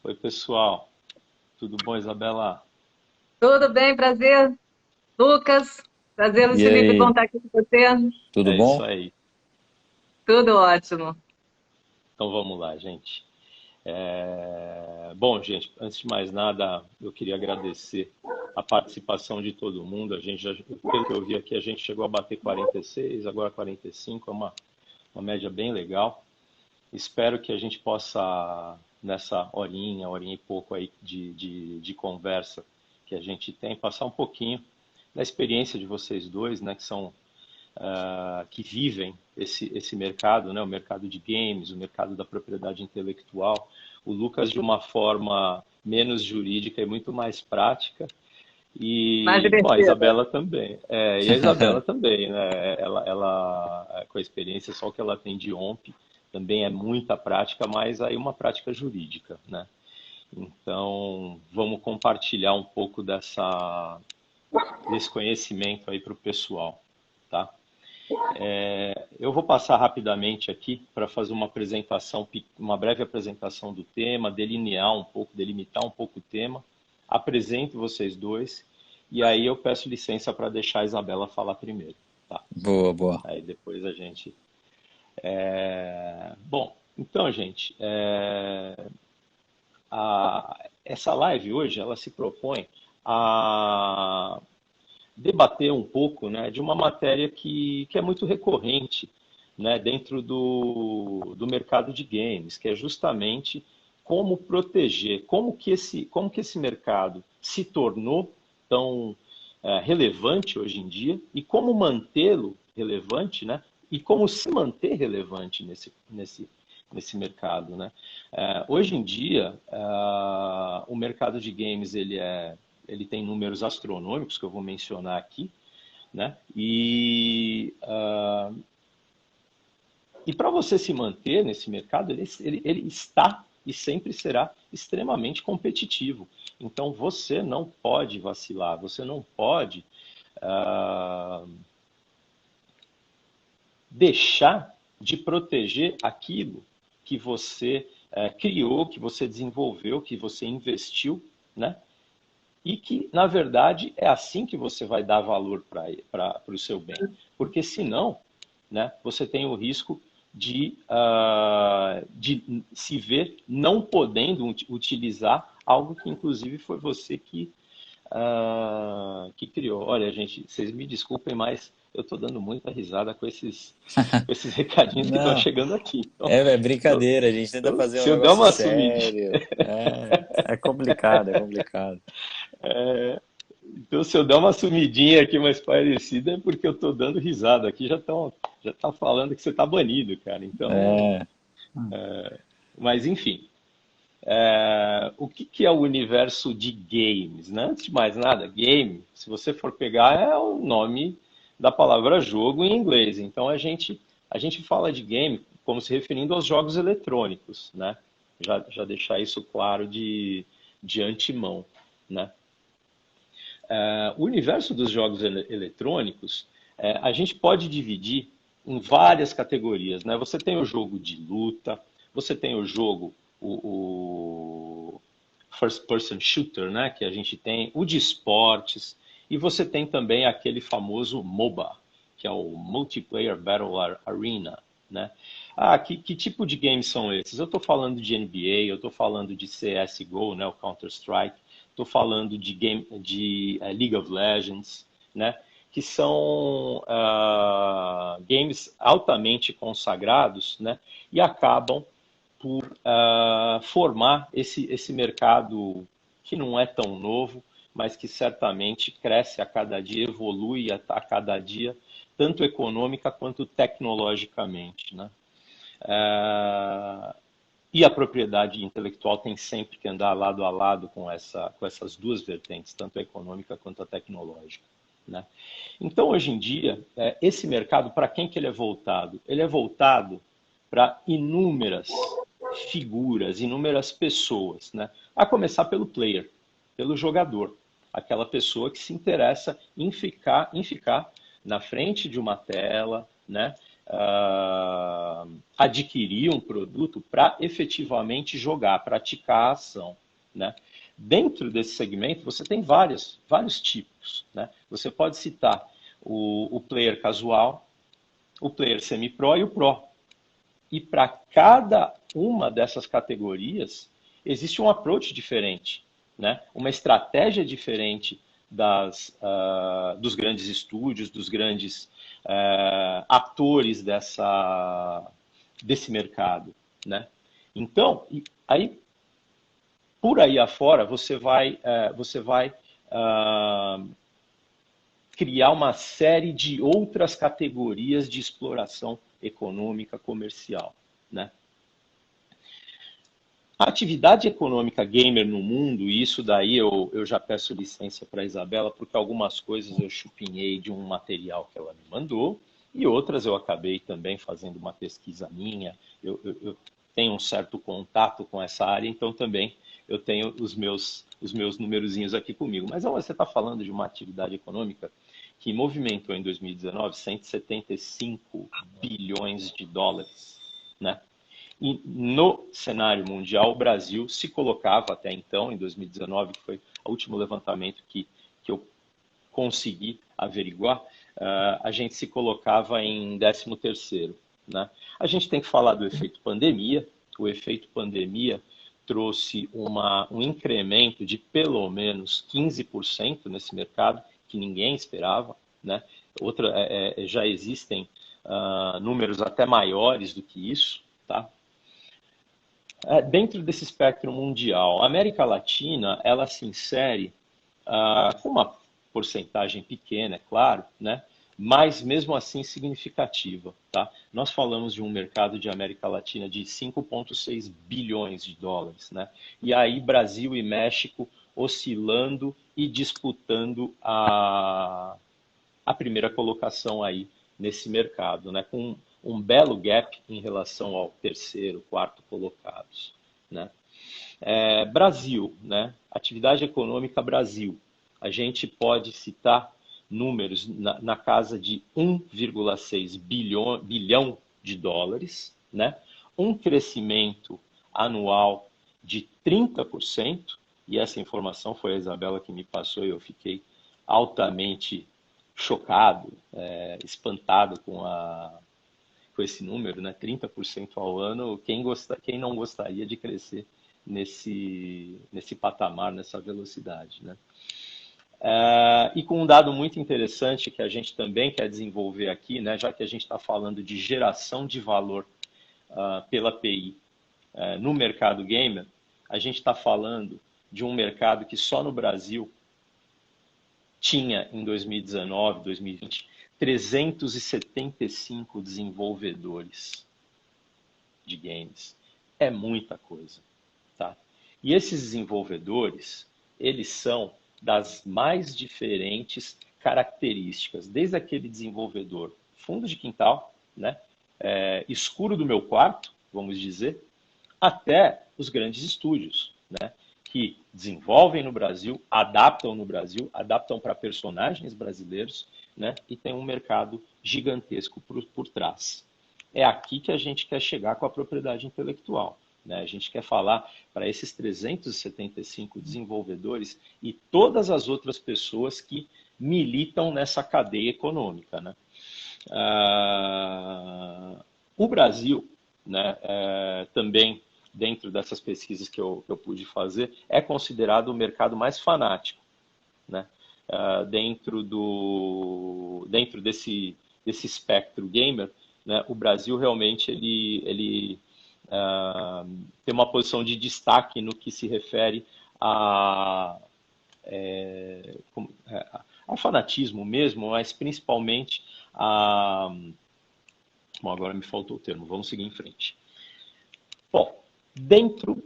Oi, pessoal. Tudo bom, Isabela? Tudo bem, prazer, Lucas. Prazer, E Felipe, aí, contar aqui com você. tudo É isso bom? aí. Tudo ótimo. Então vamos lá, gente. Bom, gente, antes de mais nada, eu queria agradecer a participação de todo mundo. A gente já, pelo que eu vi aqui, a gente chegou a bater 46, agora 45, é uma média bem legal. Espero que a gente possa, nessa horinha e pouco aí de conversa que a gente tem, passar um pouquinho da experiência de vocês dois, né, que são que vivem esse mercado, né, o mercado de games, o mercado da propriedade intelectual. O Lucas de uma forma menos jurídica e muito mais prática. Mais E, bom, a divertida. Isabela também. E a Isabela também, né? Com a experiência só que ela tem de OMP, também é muita prática, mas aí uma prática jurídica, né? Então, vamos compartilhar um pouco desse conhecimento aí para o pessoal, tá? Eu vou passar rapidamente aqui para fazer uma apresentação, uma breve apresentação do tema, delimitar um pouco o tema, apresento vocês dois e aí eu peço licença para deixar a Isabela falar primeiro, tá? Boa, boa. Aí depois a gente. Bom, então, gente, essa live hoje ela se propõe a debater um pouco, né, de uma matéria que é muito recorrente, né, dentro do mercado de games, que é justamente como proteger, como que esse mercado se tornou tão relevante hoje em dia e como mantê-lo relevante, né, e como se manter relevante nesse mercado, né? Hoje em dia, o mercado de games ele tem números astronômicos que eu vou mencionar aqui, né? E para você se manter nesse mercado, ele está e sempre será extremamente competitivo. Então você não pode vacilar, você não pode ah, deixar de proteger aquilo que você criou, que você desenvolveu, que você investiu, né? E que, na verdade, é assim que você vai dar valor para o seu bem. Porque senão, né, você tem o risco de se ver não podendo utilizar algo que, inclusive, foi você que criou. Olha, gente, vocês me desculpem, mas eu estou dando muita risada com esses recadinhos que estão Não, chegando aqui. Então, é brincadeira, a gente tenta fazer um se eu der negócio uma sumidinha, sério. É complicado, é complicado. então, se eu der uma sumidinha aqui mais parecida, é porque eu estou dando risada. Aqui já tá falando que você está banido, cara. Então, É, mas enfim, o que é o universo de games, né? Antes de mais nada, game, se você for pegar, é o nome da palavra jogo em inglês. Então, a gente fala de game como se referindo aos jogos eletrônicos, né? Já deixar isso claro de antemão, né? O universo dos jogos eletrônicos, a gente pode dividir em várias categorias, né? Você tem o jogo de luta, você tem o jogo, o first person shooter, né? Que a gente tem, o de esportes, e você tem também aquele famoso MOBA, que é o Multiplayer Battle Arena, né? Que tipo de games são esses? Eu estou falando de NBA, eu estou falando de CSGO, né, o Counter-Strike, estou falando de League of Legends, né, que são games altamente consagrados, né, e acabam por formar esse mercado que não é tão novo, mas que certamente cresce a cada dia, evolui a cada dia, tanto econômica quanto tecnologicamente, né? E a propriedade intelectual tem sempre que andar lado a lado com essas duas vertentes, tanto a econômica quanto a tecnológica, né? Então, hoje em dia, esse mercado, para quem que ele é voltado? Ele é voltado para inúmeras figuras, inúmeras pessoas, né? A começar pelo player, pelo jogador, aquela pessoa que se interessa em ficar na frente de uma tela, né? adquirir um produto para efetivamente jogar, praticar a ação, né? Dentro desse segmento, você tem vários tipos, né? Você pode citar o player casual, o player semi-pro e o pro. E para cada uma dessas categorias, existe um approach diferente, né? Uma estratégia diferente dos grandes estúdios, dos grandes atores desse mercado, né? Então, aí, por aí afora, você vai criar uma série de outras categorias de exploração econômica comercial, né? A atividade econômica gamer no mundo, e isso daí eu já peço licença para a Isabela, porque algumas coisas eu chupinhei de um material que ela me mandou, e outras eu acabei também fazendo uma pesquisa minha. Eu tenho um certo contato com essa área, então também eu tenho os meus numerozinhos aqui comigo. Mas você está falando de uma atividade econômica que movimentou em 2019 175 bilhões de dólares, né? E no cenário mundial, o Brasil se colocava até então, em 2019, que foi o último levantamento que eu consegui averiguar, a gente se colocava em 13º, né? A gente tem que falar do efeito pandemia. O efeito pandemia trouxe um incremento de pelo menos 15% nesse mercado, que ninguém esperava, né? Já existem números até maiores do que isso, tá? Dentro desse espectro mundial, a América Latina, ela se insere com uma porcentagem pequena, é claro, né? Mas mesmo assim significativa, tá? Nós falamos de um mercado de América Latina de 5,6 bilhões de dólares, né? E aí Brasil e México oscilando e disputando a primeira colocação aí nesse mercado, né? Com um belo gap em relação ao terceiro, quarto colocados, né? Brasil, né? Atividade econômica Brasil. A gente pode citar números na casa de 1,6 bilhão de dólares, né? Um crescimento anual de 30%, e essa informação foi a Isabela que me passou e eu fiquei altamente chocado, espantado com esse número, né? 30% ao ano. Quem não gostaria de crescer nesse patamar, nessa velocidade, né? E com um dado muito interessante que a gente também quer desenvolver aqui, né? Já que a gente está falando de geração de valor pela API no mercado gamer, a gente está falando de um mercado que só no Brasil tinha em 2019, 2020, 375 desenvolvedores de games. É muita coisa, tá? E esses desenvolvedores, eles são das mais diferentes características, desde aquele desenvolvedor fundo de quintal, né? Escuro do meu quarto, vamos dizer, até os grandes estúdios, né? Que desenvolvem no Brasil, adaptam para personagens brasileiros, né? E tem um mercado gigantesco por trás. É aqui que a gente quer chegar com a propriedade intelectual, né? A gente quer falar para esses 375 desenvolvedores e todas as outras pessoas que militam nessa cadeia econômica, né? O Brasil, né, também, dentro dessas pesquisas que eu pude fazer, é considerado o mercado mais fanático, né? Dentro desse espectro gamer, né? O Brasil realmente ele tem uma posição de destaque no que se refere ao fanatismo mesmo, mas principalmente Bom, agora me faltou o termo, vamos seguir em frente. Bom, dentro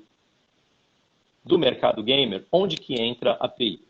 do mercado gamer, onde que entra a API?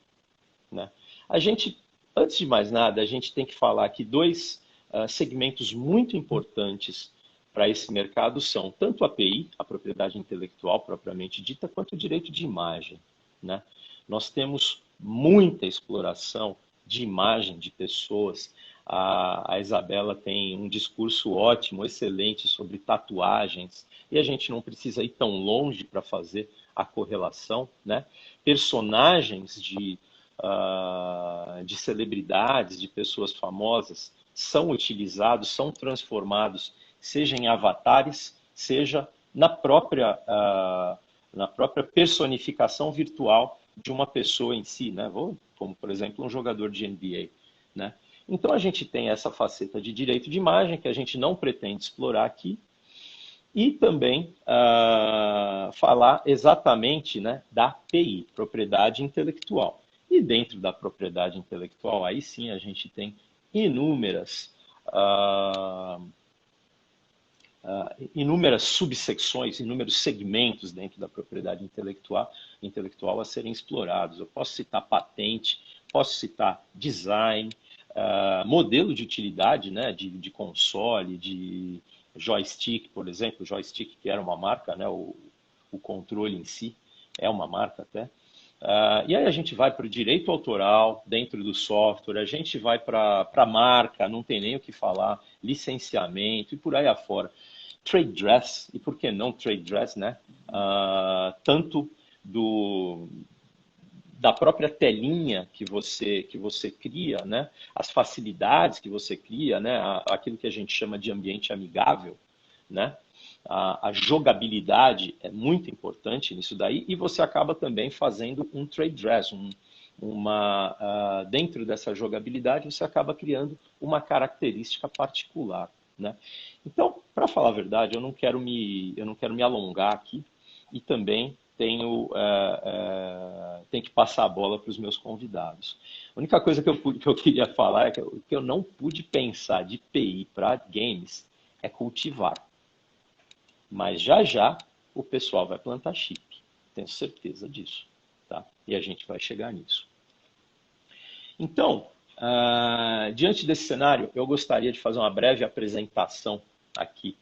Né? Antes de mais nada, a gente tem que falar que dois segmentos muito importantes para esse mercado são tanto a API, a propriedade intelectual propriamente dita, quanto o direito de imagem, né? Nós temos muita exploração de imagem de pessoas A Isabela tem um discurso ótimo, excelente sobre tatuagens, e a gente não precisa ir tão longe para fazer a correlação, né? Personagens de celebridades, de pessoas famosas, são utilizados, são transformados, seja em avatares, seja na própria personificação virtual de uma pessoa em si, né? Como, por exemplo, um jogador de NBA, né? Então, a gente tem essa faceta de direito de imagem que a gente não pretende explorar aqui, e também falar exatamente, né, da PI, propriedade intelectual. E dentro da propriedade intelectual, aí sim a gente tem inúmeras subsecções, inúmeros segmentos dentro da propriedade intelectual a serem explorados. Eu posso citar patente, posso citar design, modelo de utilidade, né, de console, de joystick, por exemplo, joystick que era uma marca, né, o controle em si é uma marca até. E aí a gente vai para o direito autoral dentro do software, a gente vai para a marca, não tem nem o que falar, licenciamento e por aí afora. Trade dress, e por que não trade dress, né? Tanto da própria telinha que você cria, né? As facilidades que você cria, né? Aquilo que a gente chama de ambiente amigável, né? A jogabilidade é muito importante nisso daí, e você acaba também fazendo um trade dress, dentro dessa jogabilidade você acaba criando uma característica particular, né? Então, para falar a verdade, eu não quero me alongar aqui, e também tenho que passar a bola para os meus convidados. A única coisa que eu queria falar é que eu não pude pensar de PI para games é cultivar. Mas já o pessoal vai plantar chip. Tenho certeza disso. Tá? E a gente vai chegar nisso. Então, diante desse cenário, eu gostaria de fazer uma breve apresentação aqui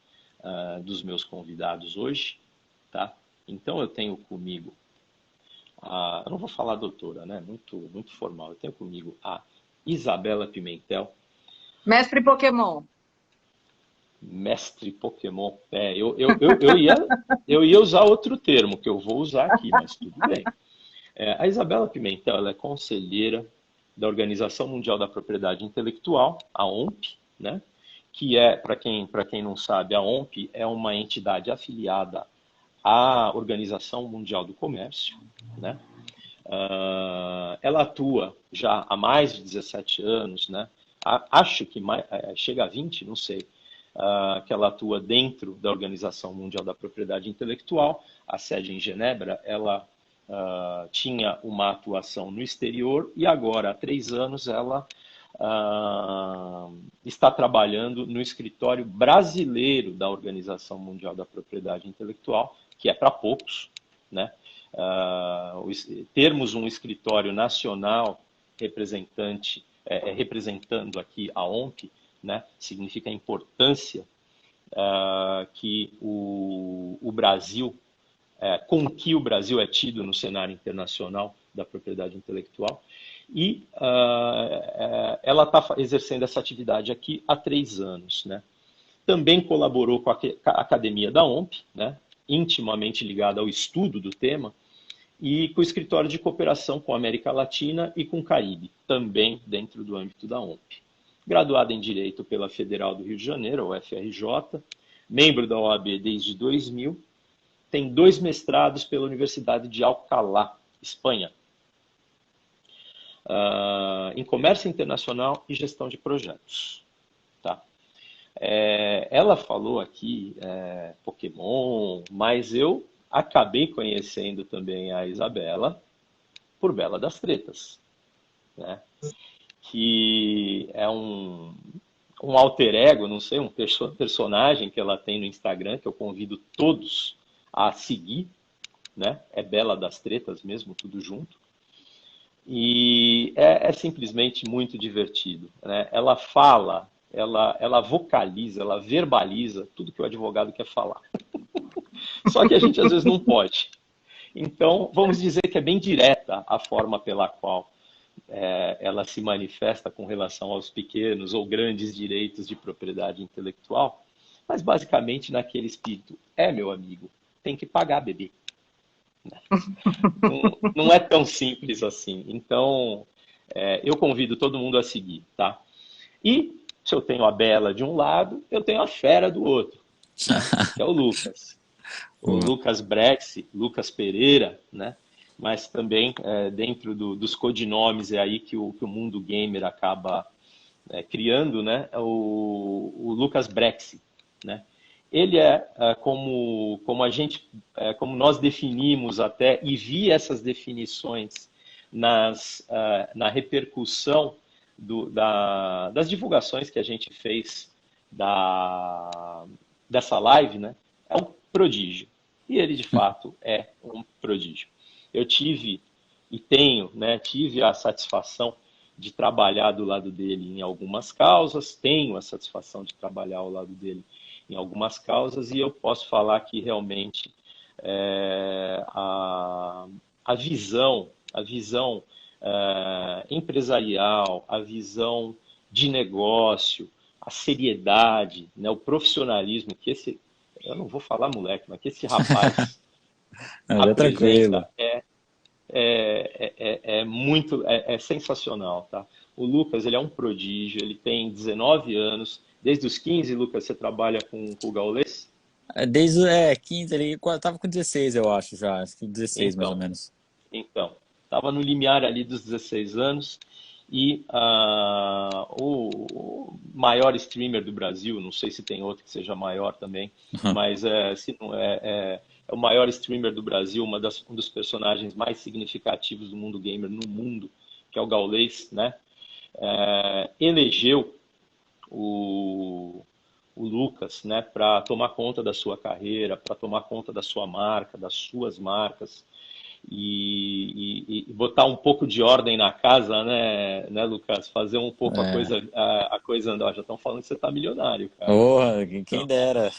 dos meus convidados hoje. Tá? Então, eu tenho comigo, eu não vou falar doutora, né? Muito formal. Eu tenho comigo a Isabela Pimentel. Mestre Pokémon. Mestre Pokémon. Eu ia usar outro termo que eu vou usar aqui, mas tudo bem. A Isabela Pimentel, ela é conselheira da Organização Mundial da Propriedade Intelectual, a OMP, né? Que é, para quem não sabe, a OMP é uma entidade afiliada à Organização Mundial do Comércio, né? Ela atua já há mais de 17 anos, né? Acho que chega a 20, não sei. Que ela atua dentro da Organização Mundial da Propriedade Intelectual, a sede em Genebra, ela tinha uma atuação no exterior e agora, há 3 anos, ela está trabalhando no escritório brasileiro da Organização Mundial da Propriedade Intelectual, que é para poucos, né? Termos um escritório nacional representando aqui a OMP, né, significa a importância que o Brasil, com que o Brasil é tido no cenário internacional da propriedade intelectual, e ela está exercendo essa atividade aqui há 3 anos. Né? Também colaborou com a Academia da OMP, né, intimamente ligada ao estudo do tema, e com o Escritório de Cooperação com a América Latina e com o Caribe, também dentro do âmbito da OMP. Graduada em Direito pela Federal do Rio de Janeiro, a UFRJ, membro da OAB desde 2000, tem 2 mestrados pela Universidade de Alcalá, Espanha, em Comércio Internacional e Gestão de Projetos. Tá? Ela falou aqui Pokémon, mas eu acabei conhecendo também a Isabela por Bela das Tretas, né? Que é um alter ego, não sei, um personagem que ela tem no Instagram, que eu convido todos a seguir, né? É Bela das Tretas mesmo, tudo junto. E é simplesmente muito divertido, né? Ela fala, ela vocaliza, ela verbaliza tudo que o advogado quer falar. Só que a gente às vezes não pode. Então, vamos dizer que é bem direta a forma pela qual ela se manifesta com relação aos pequenos ou grandes direitos de propriedade intelectual, mas basicamente naquele espírito, meu amigo, tem que pagar, bebê. Não é tão simples assim. Então, eu convido todo mundo a seguir, tá? E se eu tenho a Bela de um lado, eu tenho a fera do outro, que é o Lucas. O Lucas Brexi, Lucas Pereira, né? Mas também dentro dos codinomes aí que o mundo gamer acaba criando, né? O Lucas Brexi, né? Ele como nós definimos até, e vi essas definições na repercussão das divulgações que a gente fez dessa live, né? É um prodígio. E ele, de fato, é um prodígio. Eu tive a satisfação de trabalhar do lado dele em algumas causas, tenho a satisfação de trabalhar ao lado dele em algumas causas, e eu posso falar que realmente a visão empresarial, a visão de negócio, a seriedade, né, o profissionalismo que eu não vou falar moleque, mas que esse rapaz apresenta é sensacional, tá? O Lucas, ele é um prodígio, ele tem 19 anos, desde os 15, Lucas, você trabalha com o Gaules? Desde 15, ele tava com 16, eu acho já, acho que 16 mais ou menos. Então, estava no limiar ali dos 16 anos, e o maior streamer do Brasil, não sei se tem outro que seja maior também, mas se não é o maior streamer do Brasil, um dos personagens mais significativos do mundo gamer no mundo, que é o Gaules, né? Elegeu o Lucas, né, para tomar conta da sua carreira, para tomar conta da sua marca, das suas marcas, e botar um pouco de ordem na casa, né, Lucas? Fazer um pouco a coisa andar. Já estão falando que você está milionário, cara. Porra, quem dera.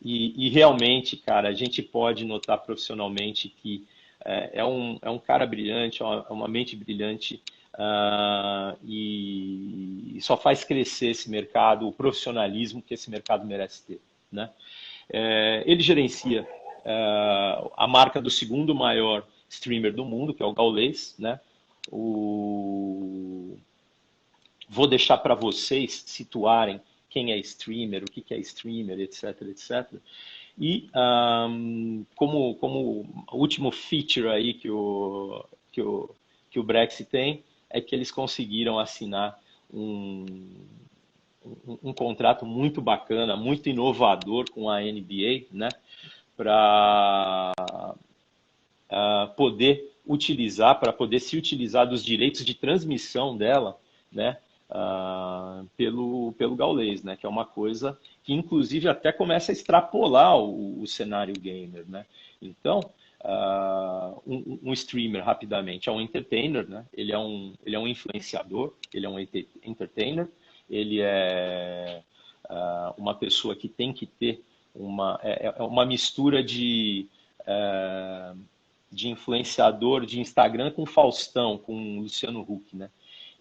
E realmente, cara, a gente pode notar profissionalmente que é um cara brilhante, é uma mente brilhante, e só faz crescer esse mercado, o profissionalismo que esse mercado merece ter, né? Ele gerencia a marca do segundo maior streamer do mundo, que é o Gaules, né? Vou deixar para vocês situarem quem é streamer, o que é streamer, etc, etc. E como último feature aí que o Brexit tem, é que eles conseguiram assinar um contrato muito bacana, muito inovador com a NBA, né, para poder se utilizar dos direitos de transmissão dela, né, pelo Gaules, né, que é uma coisa que inclusive até começa a extrapolar o cenário gamer, né? Então, um streamer, rapidamente, é um entertainer, né? Ele é um influenciador, ele é um entertainer, ele é uma pessoa que tem que ter uma mistura de influenciador de Instagram com Faustão, com Luciano Huck, né?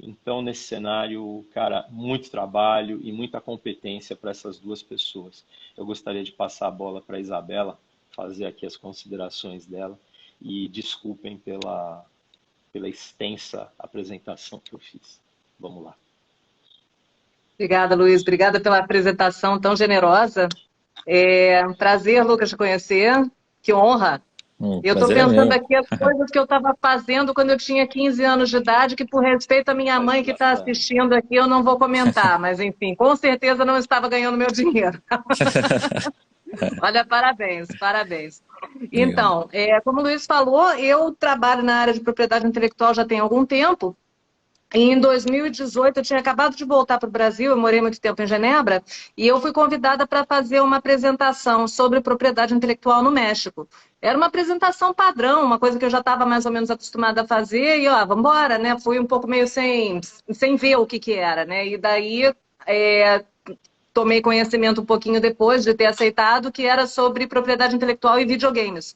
Então, nesse cenário, cara, muito trabalho e muita competência para essas duas pessoas. Eu gostaria de passar a bola para a Isabela, fazer aqui as considerações dela, e desculpem pela extensa apresentação que eu fiz. Vamos lá. Obrigada, Luiz. Obrigada pela apresentação tão generosa. É um prazer, Lucas, te conhecer. Que honra. Eu estou pensando aqui as coisas que eu estava fazendo quando eu tinha 15 anos de idade, que por respeito à minha mãe que está assistindo aqui, eu não vou comentar. Mas, enfim, com certeza não estava ganhando meu dinheiro. Olha, parabéns, parabéns. Então, como o Luiz falou, eu trabalho na área de propriedade intelectual já tem algum tempo. E em 2018, eu tinha acabado de voltar para o Brasil, eu morei muito tempo em Genebra, e eu fui convidada para fazer uma apresentação sobre propriedade intelectual no México. Era uma apresentação padrão, uma coisa que eu já estava mais ou menos acostumada a fazer, e vamos embora, né? Fui um pouco meio sem ver o que era, né? E daí tomei conhecimento um pouquinho depois de ter aceitado, que era sobre propriedade intelectual e videogames.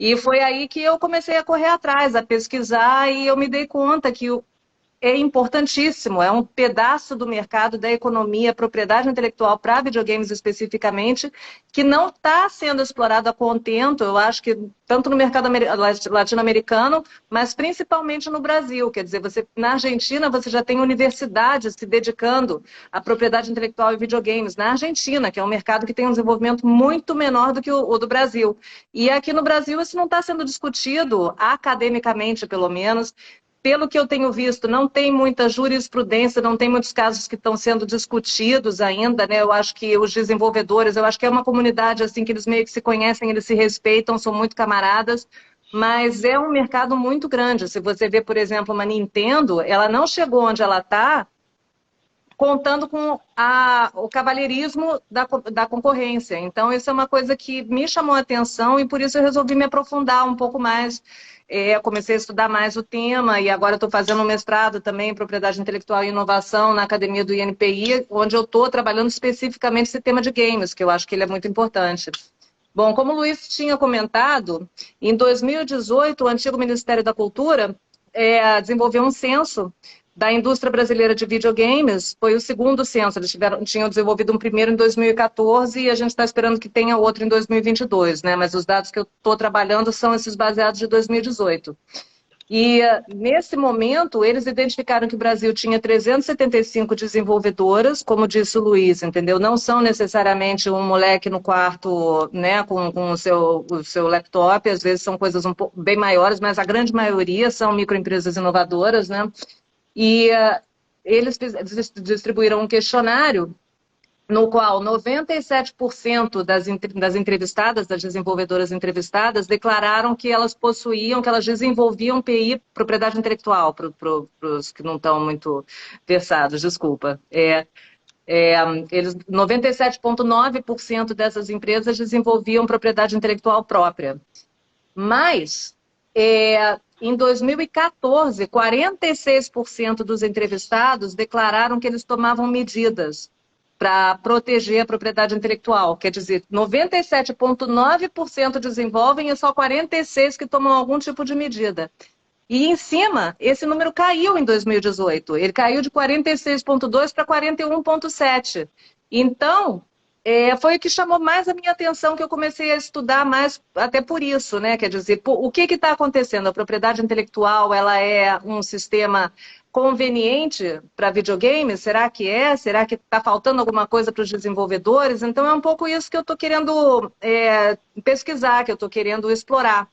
E foi aí que eu comecei a correr atrás, a pesquisar, e eu me dei conta que é importantíssimo, é um pedaço do mercado da economia, propriedade intelectual para videogames especificamente, que não está sendo explorado a contento, eu acho que tanto no mercado latino-americano, mas principalmente no Brasil. Quer dizer, na Argentina você já tem universidades se dedicando à propriedade intelectual e videogames, na Argentina, que é um mercado que tem um desenvolvimento muito menor do que o do Brasil. E aqui no Brasil isso não está sendo discutido, academicamente pelo menos. Pelo que eu tenho visto, não tem muita jurisprudência, não tem muitos casos que estão sendo discutidos ainda, né? Eu acho que os desenvolvedores, eu acho que é uma comunidade assim que eles meio que se conhecem, eles se respeitam, são muito camaradas, mas é um mercado muito grande. Se você vê, por exemplo, uma Nintendo, ela não chegou onde ela está contando com o cavalheirismo da concorrência. Então, isso é uma coisa que me chamou a atenção e por isso eu resolvi me aprofundar um pouco mais. Comecei a estudar mais o tema e agora estou fazendo um mestrado também em Propriedade Intelectual e Inovação na Academia do INPI, onde eu estou trabalhando especificamente esse tema de games, que eu acho que ele é muito importante. Bom, como o Luiz tinha comentado, em 2018, o antigo Ministério da Cultura desenvolveu um censo da indústria brasileira de videogames. Foi o segundo censo, eles tinham desenvolvido um primeiro em 2014 e a gente está esperando que tenha outro em 2022, né? Mas os dados que eu estou trabalhando são esses baseados de 2018. E nesse momento, eles identificaram que o Brasil tinha 375 desenvolvedoras, como disse o Luiz, entendeu? Não são necessariamente um moleque no quarto, né, com o seu laptop, às vezes são coisas bem maiores, mas a grande maioria são microempresas inovadoras, né? E eles distribuíram um questionário no qual 97% das entrevistadas, das desenvolvedoras entrevistadas, declararam que elas possuíam, que elas desenvolviam PI, propriedade intelectual, para os que não estão muito versados, desculpa. 97,9% dessas empresas desenvolviam propriedade intelectual própria. Mas, em 2014, 46% dos entrevistados declararam que eles tomavam medidas para proteger a propriedade intelectual. Quer dizer, 97,9% desenvolvem e só 46% que tomam algum tipo de medida. E em cima, esse número caiu em 2018. Ele caiu de 46,2% para 41,7%. Então, foi o que chamou mais a minha atenção, que eu comecei a estudar mais, até por isso, né? Quer dizer, o que está acontecendo? A propriedade intelectual, ela é um sistema conveniente para videogame? Será que é? Será que está faltando alguma coisa para os desenvolvedores? Então é um pouco isso que eu estou querendo pesquisar, que eu estou querendo explorar.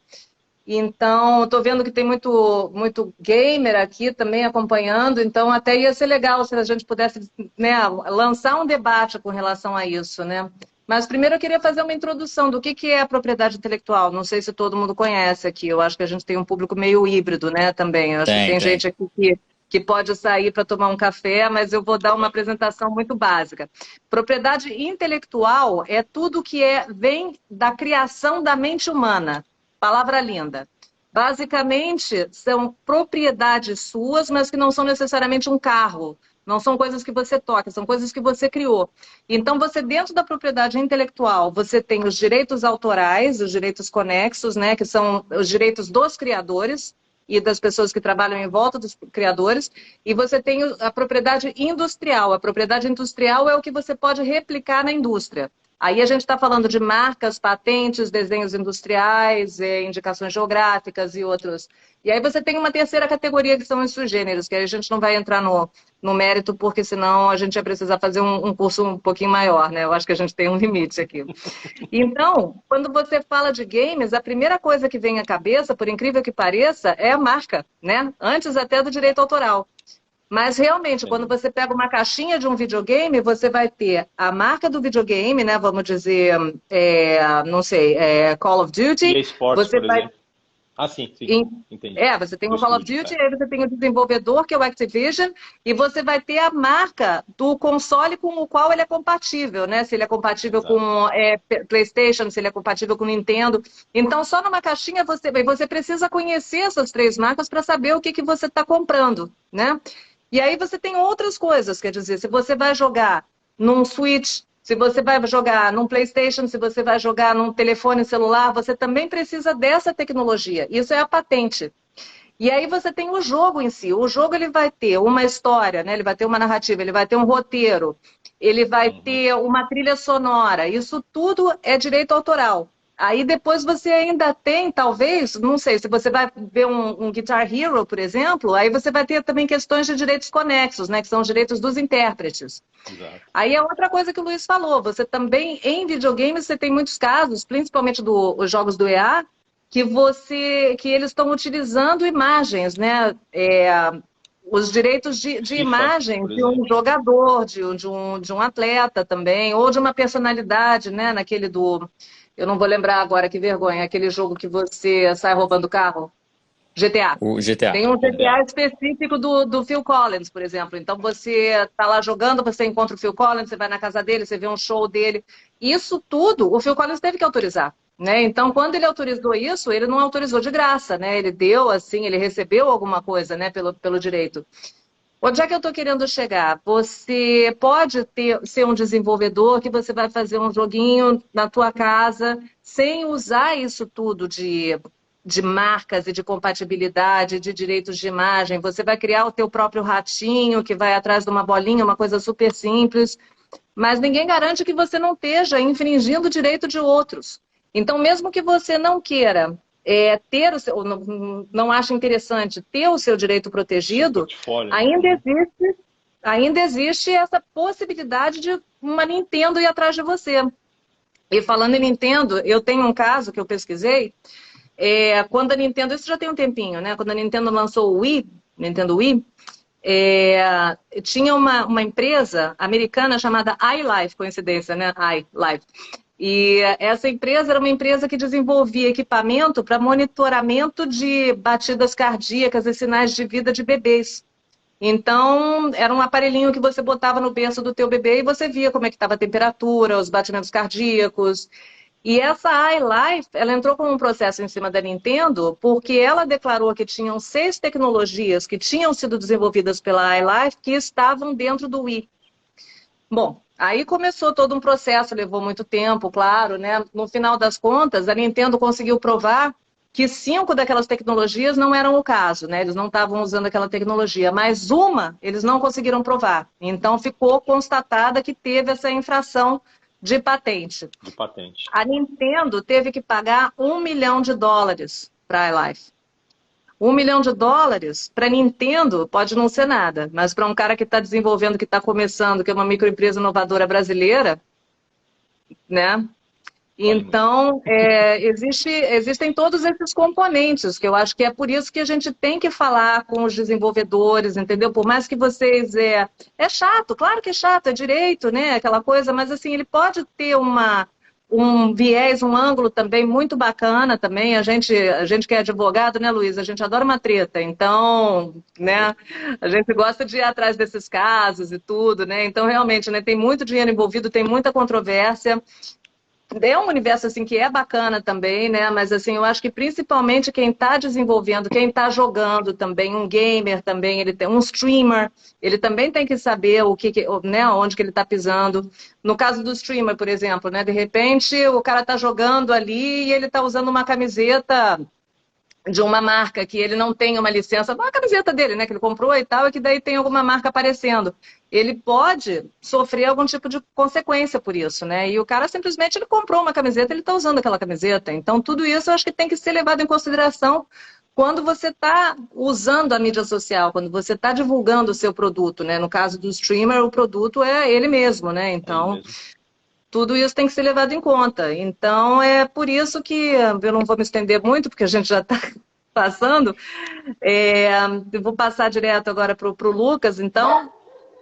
Então, estou vendo que tem muito gamer aqui também acompanhando, então até ia ser legal se a gente pudesse, né, lançar um debate com relação a isso, né? Mas primeiro eu queria fazer uma introdução do que é a propriedade intelectual. Não sei se todo mundo conhece aqui, eu acho que a gente tem um público meio híbrido, né, também. Eu acho que tem gente aqui que pode sair para tomar um café, mas eu vou dar uma apresentação muito básica. Propriedade intelectual é tudo que vem da criação da mente humana. Palavra linda. Basicamente, são propriedades suas, mas que não são necessariamente um carro. Não são coisas que você toca, são coisas que você criou. Então, você, dentro da propriedade intelectual, você tem os direitos autorais, os direitos conexos, né, que são os direitos dos criadores e das pessoas que trabalham em volta dos criadores, e você tem a propriedade industrial. A propriedade industrial é o que você pode replicar na indústria. Aí a gente está falando de marcas, patentes, desenhos industriais, indicações geográficas e outros. E aí você tem uma terceira categoria, que são os sugêneros, que aí a gente não vai entrar no mérito, porque senão a gente ia precisar fazer um curso um pouquinho maior, né? Eu acho que a gente tem um limite aqui. Então, quando você fala de games, a primeira coisa que vem à cabeça, por incrível que pareça, é a marca, né? Antes até do direito autoral. Mas realmente, quando você pega uma caixinha de um videogame, você vai ter a marca do videogame, né? Vamos dizer, não sei, Call of Duty. E esportes, você por vai... exemplo. Ah, sim, entendi. Você tem o Call of Duty, aí você tem o desenvolvedor, que é o Activision, e você vai ter a marca do console com o qual ele é compatível, né? Se ele é compatível com PlayStation, se ele é compatível com Nintendo. Então, só numa caixinha você precisa conhecer essas três marcas para saber o que você está comprando, né? E aí você tem outras coisas, quer dizer, se você vai jogar num Switch, Se você vai jogar num PlayStation, se você vai jogar num telefone celular, você também precisa dessa tecnologia. Isso é a patente. E aí você tem o jogo em si. O jogo ele vai ter uma história, né? Ele vai ter uma narrativa, ele vai ter um roteiro, ele vai ter uma trilha sonora. Isso tudo é direito autoral. Aí depois você ainda tem, talvez, não sei, se você vai ver um Guitar Hero, por exemplo, aí você vai ter também questões de direitos conexos, né? Que são os direitos dos intérpretes. Exato. Aí é outra coisa que o Luiz falou. Você também, em videogames, você tem muitos casos, principalmente os jogos do EA, que eles estão utilizando imagens, né? Os direitos de FIFA, imagem por de um exemplo. jogador, de um atleta também, ou de uma personalidade, né? Naquele do. Eu não vou lembrar agora, que vergonha, aquele jogo que você sai roubando carro. GTA. O GTA. Tem um GTA específico do Phil Collins, por exemplo. Então você está lá jogando, você encontra o Phil Collins, você vai na casa dele, você vê um show dele. Isso tudo o Phil Collins teve que autorizar. Né? Então, quando ele autorizou isso, ele não autorizou de graça, né? Ele deu, assim, ele recebeu alguma coisa, né, pelo direito. Onde é que eu estou querendo chegar? Você pode ser um desenvolvedor que você vai fazer um joguinho na tua casa sem usar isso tudo de marcas e de compatibilidade, de direitos de imagem. Você vai criar o teu próprio ratinho que vai atrás de uma bolinha, uma coisa super simples. Mas ninguém garante que você não esteja infringindo o direito de outros. Então, mesmo que você não queira ter o seu, não ache interessante ter o seu direito protegido, ainda existe essa possibilidade de uma Nintendo ir atrás de você. E falando em Nintendo, eu tenho um caso que eu pesquisei, quando a Nintendo, isso já tem um tempinho, né? Quando a Nintendo lançou o Wii, Nintendo Wii, tinha uma empresa americana chamada iLife, coincidência, né? iLife. E essa empresa era uma empresa que desenvolvia equipamento para monitoramento de batidas cardíacas e sinais de vida de bebês. Então, era um aparelhinho que você botava no berço do teu bebê e você via como é que estava a temperatura, os batimentos cardíacos. E essa iLife, ela entrou com um processo em cima da Nintendo porque ela declarou que tinham 6 tecnologias que tinham sido desenvolvidas pela iLife que estavam dentro do Wii. Bom, aí começou todo um processo, levou muito tempo, claro, né? No final das contas, a Nintendo conseguiu provar que 5 daquelas tecnologias não eram o caso, né? Eles não estavam usando aquela tecnologia, mas uma eles não conseguiram provar. Então ficou constatada que teve essa infração de patente. A Nintendo teve que pagar $1 milhão para a iLife. $1 milhão para a Nintendo pode não ser nada, mas para um cara que está desenvolvendo, que está começando, que é uma microempresa inovadora brasileira, né? Então, existem todos esses componentes, que eu acho que é por isso que a gente tem que falar com os desenvolvedores, entendeu? Por mais que vocês... É chato, claro que é chato, é direito, né? Aquela coisa, mas assim, ele pode ter um viés, um ângulo também muito bacana também. A gente que é advogado, né, Luiz? A gente adora uma treta, então, né? A gente gosta de ir atrás desses casos e tudo, né? Então, realmente, né, tem muito dinheiro envolvido, tem muita controvérsia. É um universo assim que é bacana também, né? Mas assim, eu acho que principalmente quem está desenvolvendo, quem está jogando também, um gamer também, ele tem um streamer, ele também tem que saber né, onde que ele está pisando. No caso do streamer, por exemplo, né? De repente o cara está jogando ali e ele está usando uma camiseta de uma marca que ele não tem uma licença, uma camiseta dele, né, que ele comprou e tal, e que daí tem alguma marca aparecendo. Ele pode sofrer algum tipo de consequência por isso, né? E o cara simplesmente ele comprou uma camiseta, ele está usando aquela camiseta. Então, tudo isso eu acho que tem que ser levado em consideração quando você está usando a mídia social, quando você está divulgando o seu produto, né? No caso do streamer, o produto é ele mesmo, né? Então, tudo isso tem que ser levado em conta. Então, é por isso que eu não vou me estender muito, porque a gente já está passando. Eu vou passar direto agora para o Lucas, então.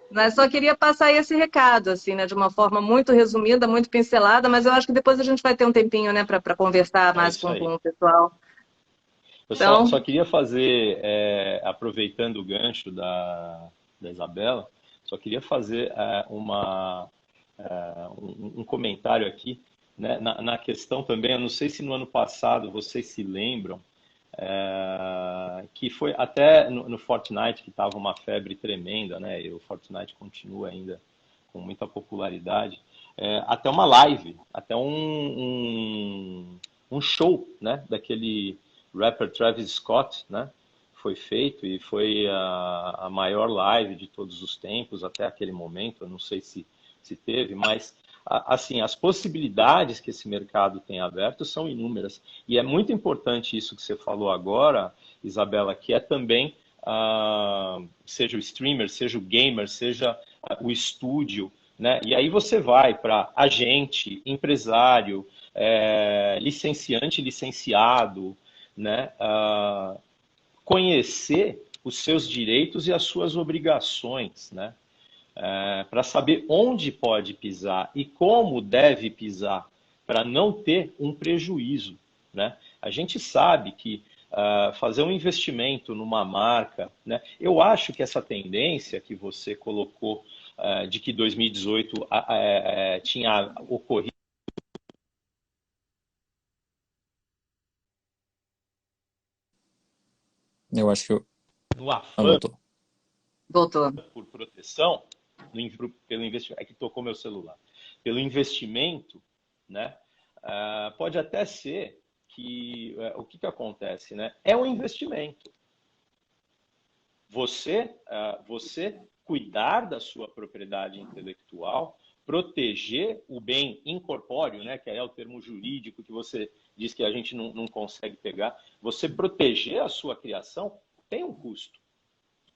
Mas só queria passar esse recado, assim, né, de uma forma muito resumida, muito pincelada, mas eu acho que depois a gente vai ter um tempinho, né, para conversar mais com o pessoal. Eu só queria fazer, aproveitando o gancho da Isabela, só queria fazer um comentário aqui, né, na questão também, eu não sei se no ano passado vocês se lembram, que foi até no Fortnite que estava uma febre tremenda, né, e o Fortnite continua ainda com muita popularidade, até uma live, até um show, né, daquele rapper Travis Scott, né, foi feito e foi a maior live de todos os tempos até aquele momento. Eu não sei se teve, mas assim, as possibilidades que esse mercado tem aberto são inúmeras. E é muito importante isso que você falou agora, Isabela, que é também, seja o streamer, seja o gamer, seja o estúdio, né? E aí você vai para agente, empresário, licenciante, licenciado, né? Conhecer os seus direitos e as suas obrigações, né? Para saber onde pode pisar e como deve pisar, para não ter um prejuízo, né? A gente sabe que fazer um investimento numa marca, né? Eu acho que essa tendência que você colocou de que 2018 tinha ocorrido Eu acho que eu... no Ah, afã voltou. Voltou. por proteção, pelo investimento, é que tocou meu celular, pelo investimento, né? Pode até ser que o que acontece, né? É um investimento. Você cuidar da sua propriedade intelectual, proteger o bem incorpóreo, né? Que é o termo jurídico que você diz que a gente não consegue pegar. Você proteger a sua criação tem um custo,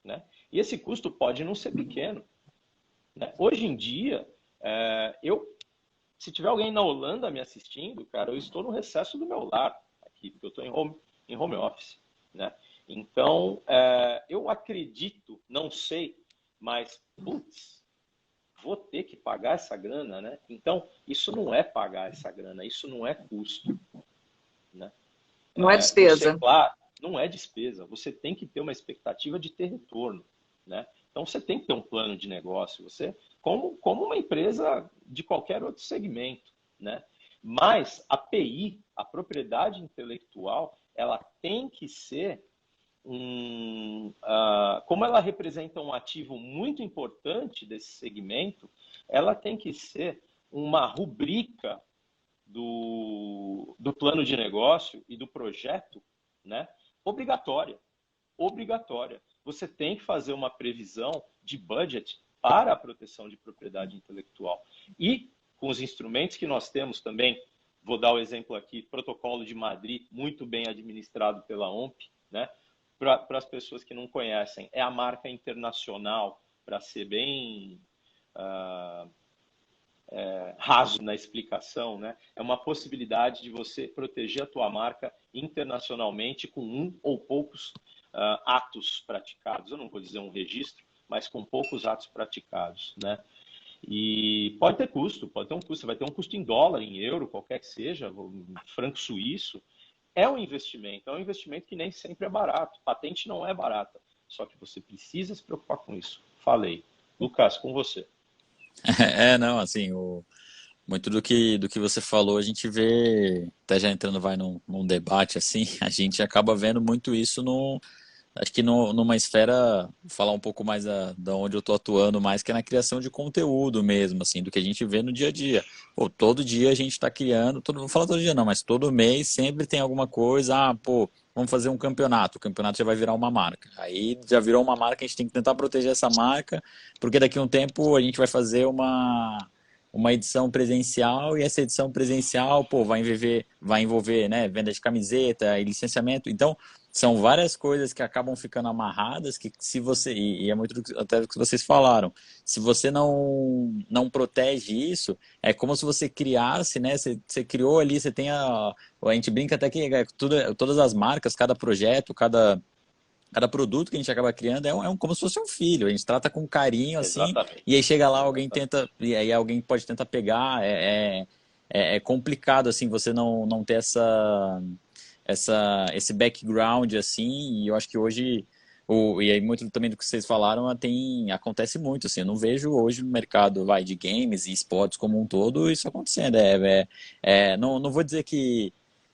né? E esse custo pode não ser pequeno, né? Hoje em dia, se tiver alguém na Holanda me assistindo, cara, eu estou no recesso do meu lar aqui, porque eu estou em home office, né? Então, eu acredito, não sei, mas, putz, vou ter que pagar essa grana, né? Então, isso não é pagar essa grana, isso não é custo, né? Não é despesa. Claro, não é despesa. Você tem que ter uma expectativa de ter retorno, né? Então você tem que ter um plano de negócio, você como uma empresa de qualquer outro segmento, né? Mas a PI, a propriedade intelectual, ela tem que ser como ela representa um ativo muito importante desse segmento, ela tem que ser uma rubrica do plano de negócio e do projeto, né? Obrigatória. Obrigatória. Você tem que fazer uma previsão de budget para a proteção de propriedade intelectual. E com os instrumentos que nós temos também, vou dar o exemplo aqui, Protocolo de Madrid, muito bem administrado pela OMP, né? Para as pessoas que não conhecem, é a marca internacional, para ser bem raso na explicação, né? É uma possibilidade de você proteger a tua marca internacionalmente com um ou poucos atos praticados. Eu não vou dizer um registro, mas com poucos atos praticados, né? E pode ter custo, pode ter um custo. Você vai ter um custo em dólar, em euro, qualquer que seja, franco suíço. É um investimento que nem sempre é barato. Patente não é barata, só que você precisa se preocupar com isso. Falei. Lucas, com você. Não, assim, muito do que você falou, a gente vê, até já entrando vai num debate assim, a gente acaba vendo muito isso acho que numa esfera, vou falar um pouco mais da onde eu estou atuando mais, que é na criação de conteúdo mesmo, assim, do que a gente vê no dia a dia. Pô, todo dia a gente está criando, não vou falar todo dia não, mas todo mês sempre tem alguma coisa, pô, vamos fazer um campeonato, o campeonato já vai virar uma marca. Aí já virou uma marca, a gente tem que tentar proteger essa marca, porque daqui a um tempo a gente vai fazer uma edição presencial e essa edição presencial, pô, vai envolver, né, venda de camiseta e licenciamento. Então, são várias coisas que acabam ficando amarradas que se você, e é muito até do que vocês falaram, se você não protege isso, é como se você criasse, né, você criou ali, você tem a gente brinca até que todas as marcas, cada projeto, cada produto que a gente acaba criando como se fosse um filho. A gente trata com carinho, assim, Exatamente. e aí chega lá, alguém tenta, e aí alguém pode tentar pegar. É complicado, assim, você não ter esse background, assim, e eu acho que hoje, e aí muito também do que vocês falaram, acontece muito, assim, eu não vejo hoje no mercado, de games e esportes como um todo, isso acontecendo. Não vou dizer que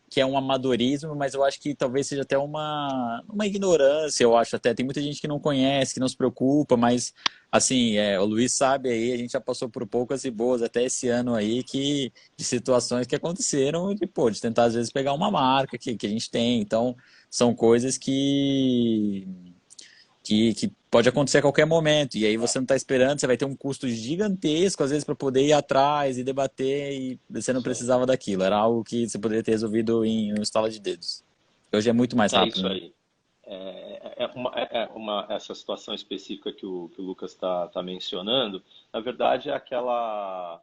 que é um amadorismo, mas eu acho que talvez seja até uma ignorância, eu acho até. Tem muita gente que não conhece, que não se preocupa, mas, assim, o Luiz sabe aí, a gente já passou por poucas e boas até esse ano aí, de situações que aconteceram de tentar às vezes pegar uma marca que a gente tem. Então, são coisas que pode acontecer a qualquer momento, e aí você não está esperando, você vai ter um custo gigantesco, às vezes, para poder ir atrás e debater, e você não precisava daquilo, era algo que você poderia ter resolvido em um estalo de dedos. Hoje é muito mais É rápido, isso né? aí. Essa situação específica que o Lucas está mencionando, na verdade é aquela.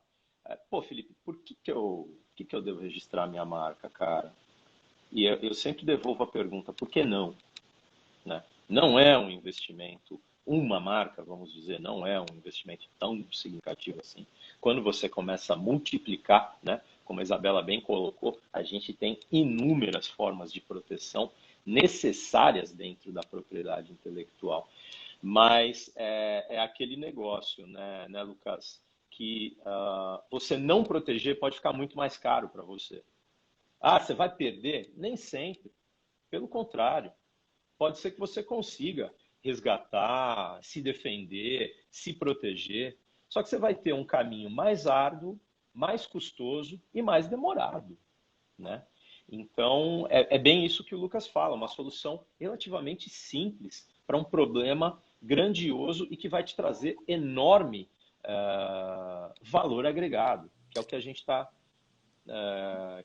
Pô, Felipe, por que eu devo registrar minha marca, cara? E eu sempre devolvo a pergunta, por que não? Né? Não é um investimento, uma marca, vamos dizer, não é um investimento tão significativo assim. Quando você começa a multiplicar, né, como a Isabela bem colocou, a gente tem inúmeras formas de proteção necessárias dentro da propriedade intelectual. Mas é aquele negócio, né, Lucas, que você não proteger pode ficar muito mais caro para você. Ah, você vai perder? Nem sempre. Pelo contrário, pode ser que você consiga resgatar, se defender, se proteger. Só que você vai ter um caminho mais árduo, mais custoso e mais demorado, né? Então, é bem isso que o Lucas fala, uma solução relativamente simples para um problema grandioso e que vai te trazer enorme valor agregado, que é o que a gente está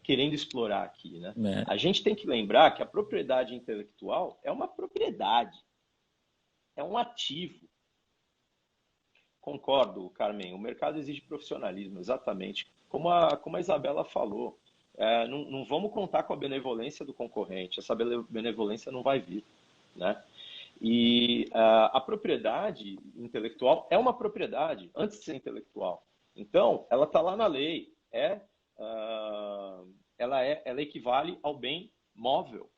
querendo explorar aqui, né? É. A gente tem que lembrar que a propriedade intelectual é uma propriedade, é um ativo. Concordo, Carmen, o mercado exige profissionalismo, exatamente. Como a Isabela falou, não vamos contar com a benevolência do concorrente, essa benevolência não vai vir, né? E a propriedade intelectual é uma propriedade, antes de ser intelectual. Então, ela está lá na lei, ela equivale ao bem móvel,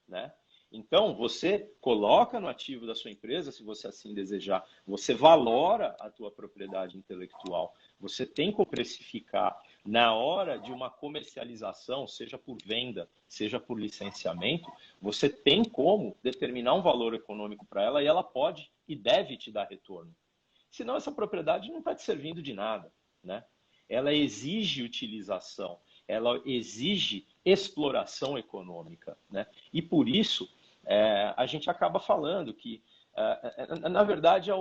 né? Então, você coloca no ativo da sua empresa, se você assim desejar, você valora a tua propriedade intelectual, você tem como precificar na hora de uma comercialização, seja por venda, seja por licenciamento, você tem como determinar um valor econômico para ela e ela pode e deve te dar retorno. Senão essa propriedade não está te servindo de nada, né? Ela exige utilização, ela exige exploração econômica, né? E por isso a gente acaba falando que, na verdade, é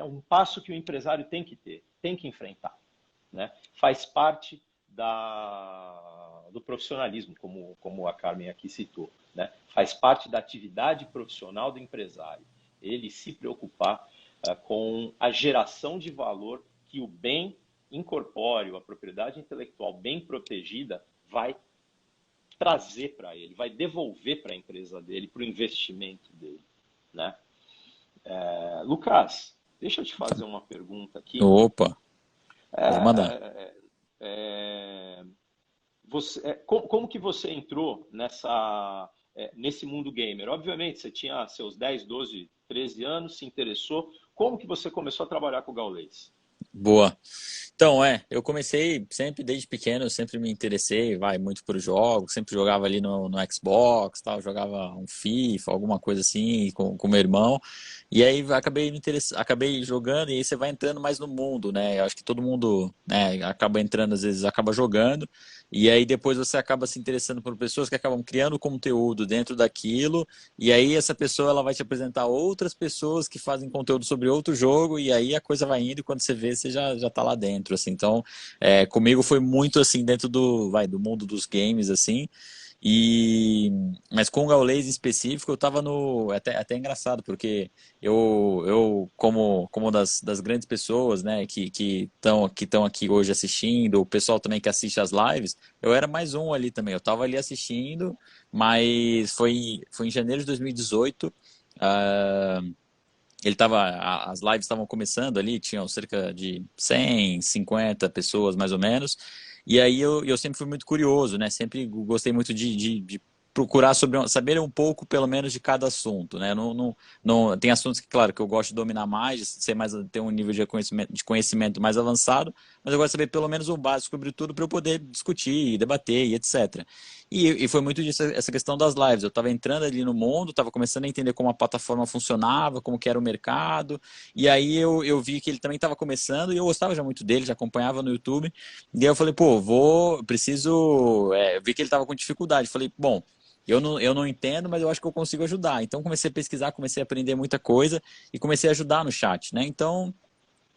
um passo que o empresário tem que ter, tem que enfrentar, né? Faz parte do profissionalismo, como a Carmen aqui citou, né? Faz parte da atividade profissional do empresário. Ele se preocupar com a geração de valor que o bem incorpóreo, a propriedade intelectual bem protegida, vai trazer para ele, vai devolver para a empresa dele, para o investimento dele, né? Lucas, deixa eu te fazer uma pergunta aqui. Opa, pode mandar. Como que você entrou nesse mundo gamer? Obviamente, você tinha seus 10, 12, 13 anos, se interessou. Como que você começou a trabalhar com o Gaules? Boa. Então, eu comecei sempre desde pequeno, eu sempre me interessei, muito por jogos, sempre jogava ali no Xbox, tal, jogava um FIFA, alguma coisa assim, com meu irmão. E aí acabei jogando e aí você vai entrando mais no mundo, né? Eu acho que todo mundo, né, acaba entrando, às vezes acaba jogando, e aí depois você acaba se interessando por pessoas que acabam criando conteúdo dentro daquilo, e aí essa pessoa ela vai te apresentar outras pessoas que fazem conteúdo sobre outro jogo, e aí a coisa vai indo e quando você vê, você já tá lá dentro, assim. Então, comigo foi muito assim dentro do mundo dos games, assim. Mas com o Gaules em específico, eu tava até engraçado, porque eu como uma das grandes pessoas, né, que estão aqui hoje assistindo, o pessoal também que assiste as lives, eu era mais um ali também. Eu tava ali assistindo, mas foi em janeiro de 2018. As lives estavam começando ali, tinham cerca de 150 pessoas mais ou menos, e aí eu sempre fui muito curioso, né? Sempre gostei muito de procurar saber um pouco, pelo menos, de cada assunto, né? Não, tem assuntos que, claro, que eu gosto de dominar mais, ter um nível de conhecimento mais avançado, mas eu gosto de saber pelo menos o básico sobre tudo para eu poder discutir, debater e etc. E foi muito disso, essa questão das lives. Eu estava entrando ali no mundo, estava começando a entender como a plataforma funcionava, como que era o mercado, e aí eu vi que ele também estava começando, e eu gostava já muito dele, já acompanhava no YouTube, e aí eu falei, pô, preciso... eu vi que ele estava com dificuldade, falei, bom, eu não entendo, mas eu acho que eu consigo ajudar. Então comecei a pesquisar, comecei a aprender muita coisa, e comecei a ajudar no chat, né? Então...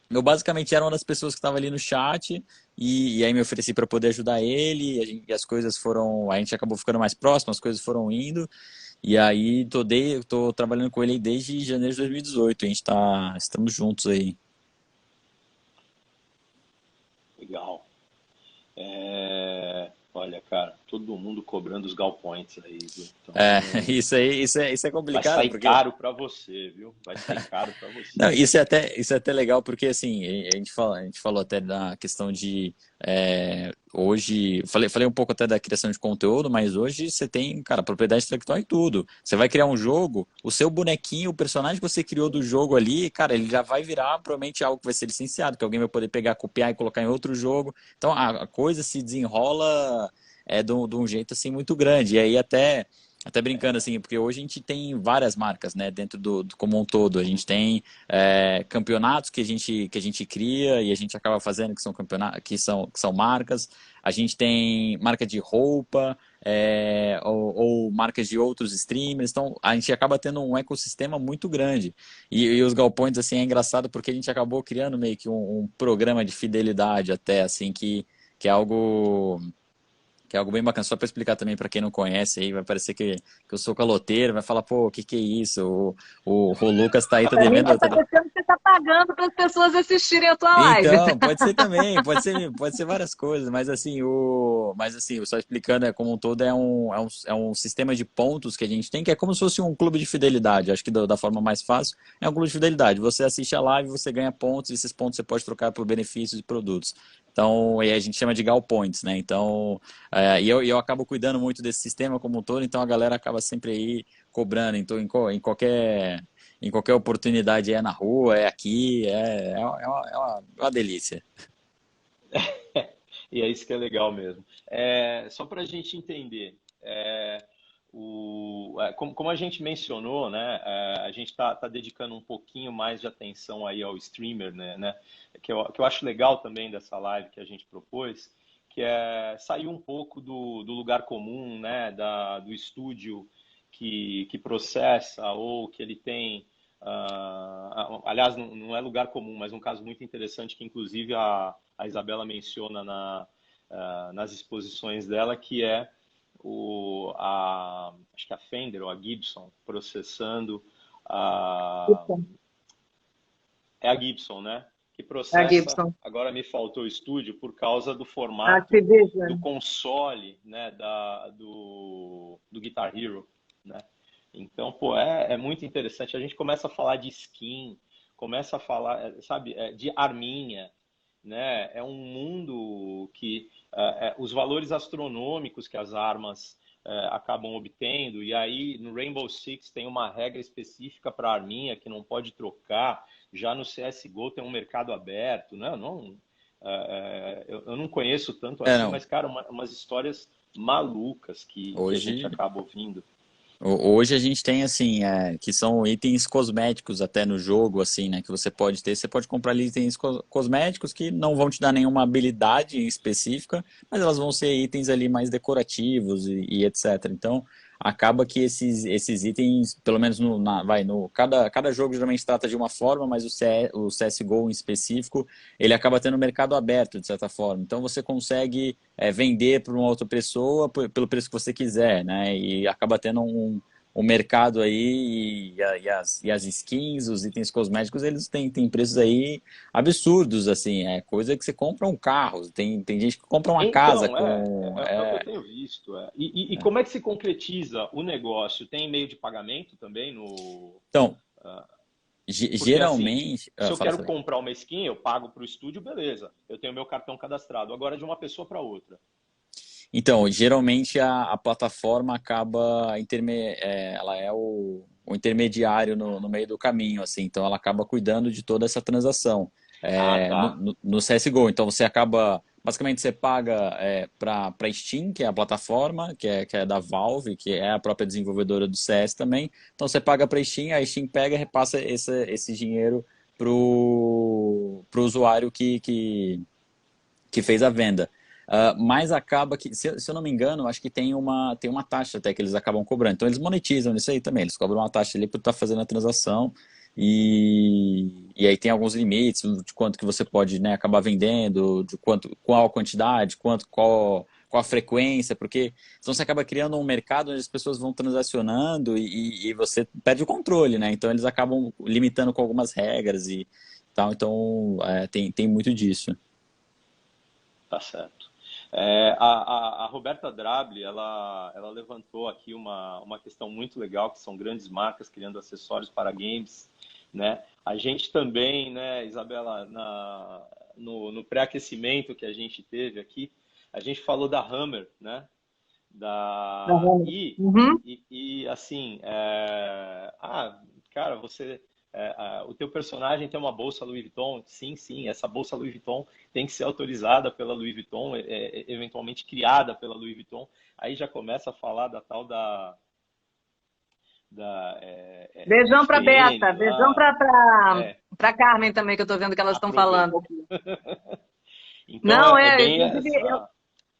Eu basicamente era uma das pessoas que estava ali no chat e aí me ofereci para poder ajudar ele e as coisas foram, a gente acabou ficando mais próximo, as coisas foram indo e aí tô trabalhando com ele desde janeiro de 2018, estamos juntos aí. Legal. Olha, cara, todo mundo cobrando os galpoints aí, viu? Então, Isso é vai complicado sair porque caro para você, viu? Vai sair caro para você. não, isso é até legal porque assim, a gente falou até da questão de hoje, falei um pouco até da criação de conteúdo, mas hoje você tem, cara, propriedade intelectual em tudo. Você vai criar um jogo, o seu bonequinho, o personagem que você criou do jogo ali, cara, ele já vai virar provavelmente algo que vai ser licenciado, que alguém vai poder pegar, copiar e colocar em outro jogo. Então a coisa se desenrola de um jeito assim muito grande. E aí até brincando assim, porque hoje a gente tem várias marcas, né, dentro do como um todo. A gente tem campeonatos que a gente cria e a gente acaba fazendo que são campeonatos, que são marcas. A gente tem marca de roupa, ou marcas de outros streamers. Então a gente acaba tendo um ecossistema muito grande. E os galpões assim é engraçado porque a gente acabou criando meio que um programa de fidelidade até assim que é algo bem bacana. Só para explicar também para quem não conhece aí, vai parecer que eu sou caloteiro, vai falar, pô, o que é isso? O Lucas tá aí, tá Para mim devendo. está parecendo que você está pagando para as pessoas assistirem a tua live. Então, pode ser também, pode ser várias coisas, mas assim, só explicando, como um todo, é um sistema de pontos que a gente tem, que é como se fosse um clube de fidelidade. Acho que da forma mais fácil, é um clube de fidelidade. Você assiste a live, você ganha pontos, e esses pontos você pode trocar por benefícios e produtos. Então, e a gente chama de Gal Points, né? Então, eu acabo cuidando muito desse sistema como um todo, então a galera acaba sempre aí cobrando, então, em qualquer oportunidade, na rua, aqui, é uma delícia. E é isso que é legal mesmo. Só para a gente entender, como a gente mencionou, né, a gente tá dedicando um pouquinho mais de atenção aí ao streamer, né, que eu acho legal também dessa live que a gente propôs, que é sair um pouco do lugar comum, né, do estúdio que processa ou que ele tem. Aliás, não é lugar comum, mas um caso muito interessante que, inclusive, a Isabela menciona nas exposições dela, que é acho que a Fender ou a Gibson processando a. É a Gibson, né? Que A processa. Gibson. Agora me faltou o estúdio por causa do formato do Activision. console, né? Do Guitar Hero, né? Então, pô, é muito interessante. A gente começa a falar de skin, começa a falar, sabe, de arminha, né? É um mundo que os valores astronômicos que as armas acabam obtendo, e aí no Rainbow Six tem uma regra específica para a arminha que não pode trocar, já no CSGO tem um mercado aberto, né? Eu não conheço tanto assim, Não. mas, cara, umas histórias malucas que a gente Hoje, acaba ouvindo. Hoje a gente tem assim, que são itens cosméticos até no jogo, assim, né? Que você pode ter. Você pode comprar ali itens cosméticos que não vão te dar nenhuma habilidade específica, mas elas vão ser itens ali mais decorativos e etc. Então, acaba que esses itens, pelo menos cada jogo geralmente trata de uma forma, mas o CSGO em específico, ele acaba tendo um mercado aberto, de certa forma. Então, você consegue vender para uma outra pessoa pelo preço que você quiser, né? E acaba tendo um mercado aí e as skins, os itens cosméticos, eles têm preços aí absurdos, assim, coisa que você compra um carro, tem gente que compra uma casa Então, com... é o que eu tenho visto. E como é que se concretiza o negócio? Tem meio de pagamento também no. Então, Porque assim, geralmente... se eu fala, quero fala. comprar uma skin, eu pago para o estúdio, beleza. Eu tenho meu cartão cadastrado. Agora de uma pessoa para outra. Então, geralmente a plataforma acaba, ela é o intermediário no meio do caminho, assim, então ela acaba cuidando de toda essa transação. Tá. No CSGO, então você acaba, basicamente você paga para Steam, que é a plataforma, que é da Valve, que é a própria desenvolvedora do CS também, então você paga para a Steam pega e repassa esse dinheiro pro usuário que fez a venda. Mas acaba que, se eu não me engano, acho que tem uma taxa até que eles acabam cobrando. Então eles monetizam isso aí também, eles cobram uma taxa ali por estar fazendo a transação e aí tem alguns limites de quanto que você pode, né, acabar vendendo, de qual a quantidade, qual a frequência, porque senão você acaba criando um mercado onde as pessoas vão transacionando e você perde o controle, né? Então eles acabam limitando com algumas regras e tal, então tem muito disso. Tá certo. A Roberta Drabli, ela levantou aqui uma questão muito legal, que são grandes marcas criando acessórios para games, né? A gente também, né, Isabela, no pré-aquecimento que a gente teve aqui, a gente falou da Hammer, né? Uhum. Assim, cara, o teu personagem tem uma bolsa Louis Vuitton? Sim, sim, essa bolsa Louis Vuitton tem que ser autorizada pela Louis Vuitton, eventualmente criada pela Louis Vuitton. Aí já começa a falar da tal da Beijão para higiene Beta, beijão lá. para Carmen também, que eu estou vendo que elas estão Aproveita. falando aqui. Então Não, é bem inclusive, essa.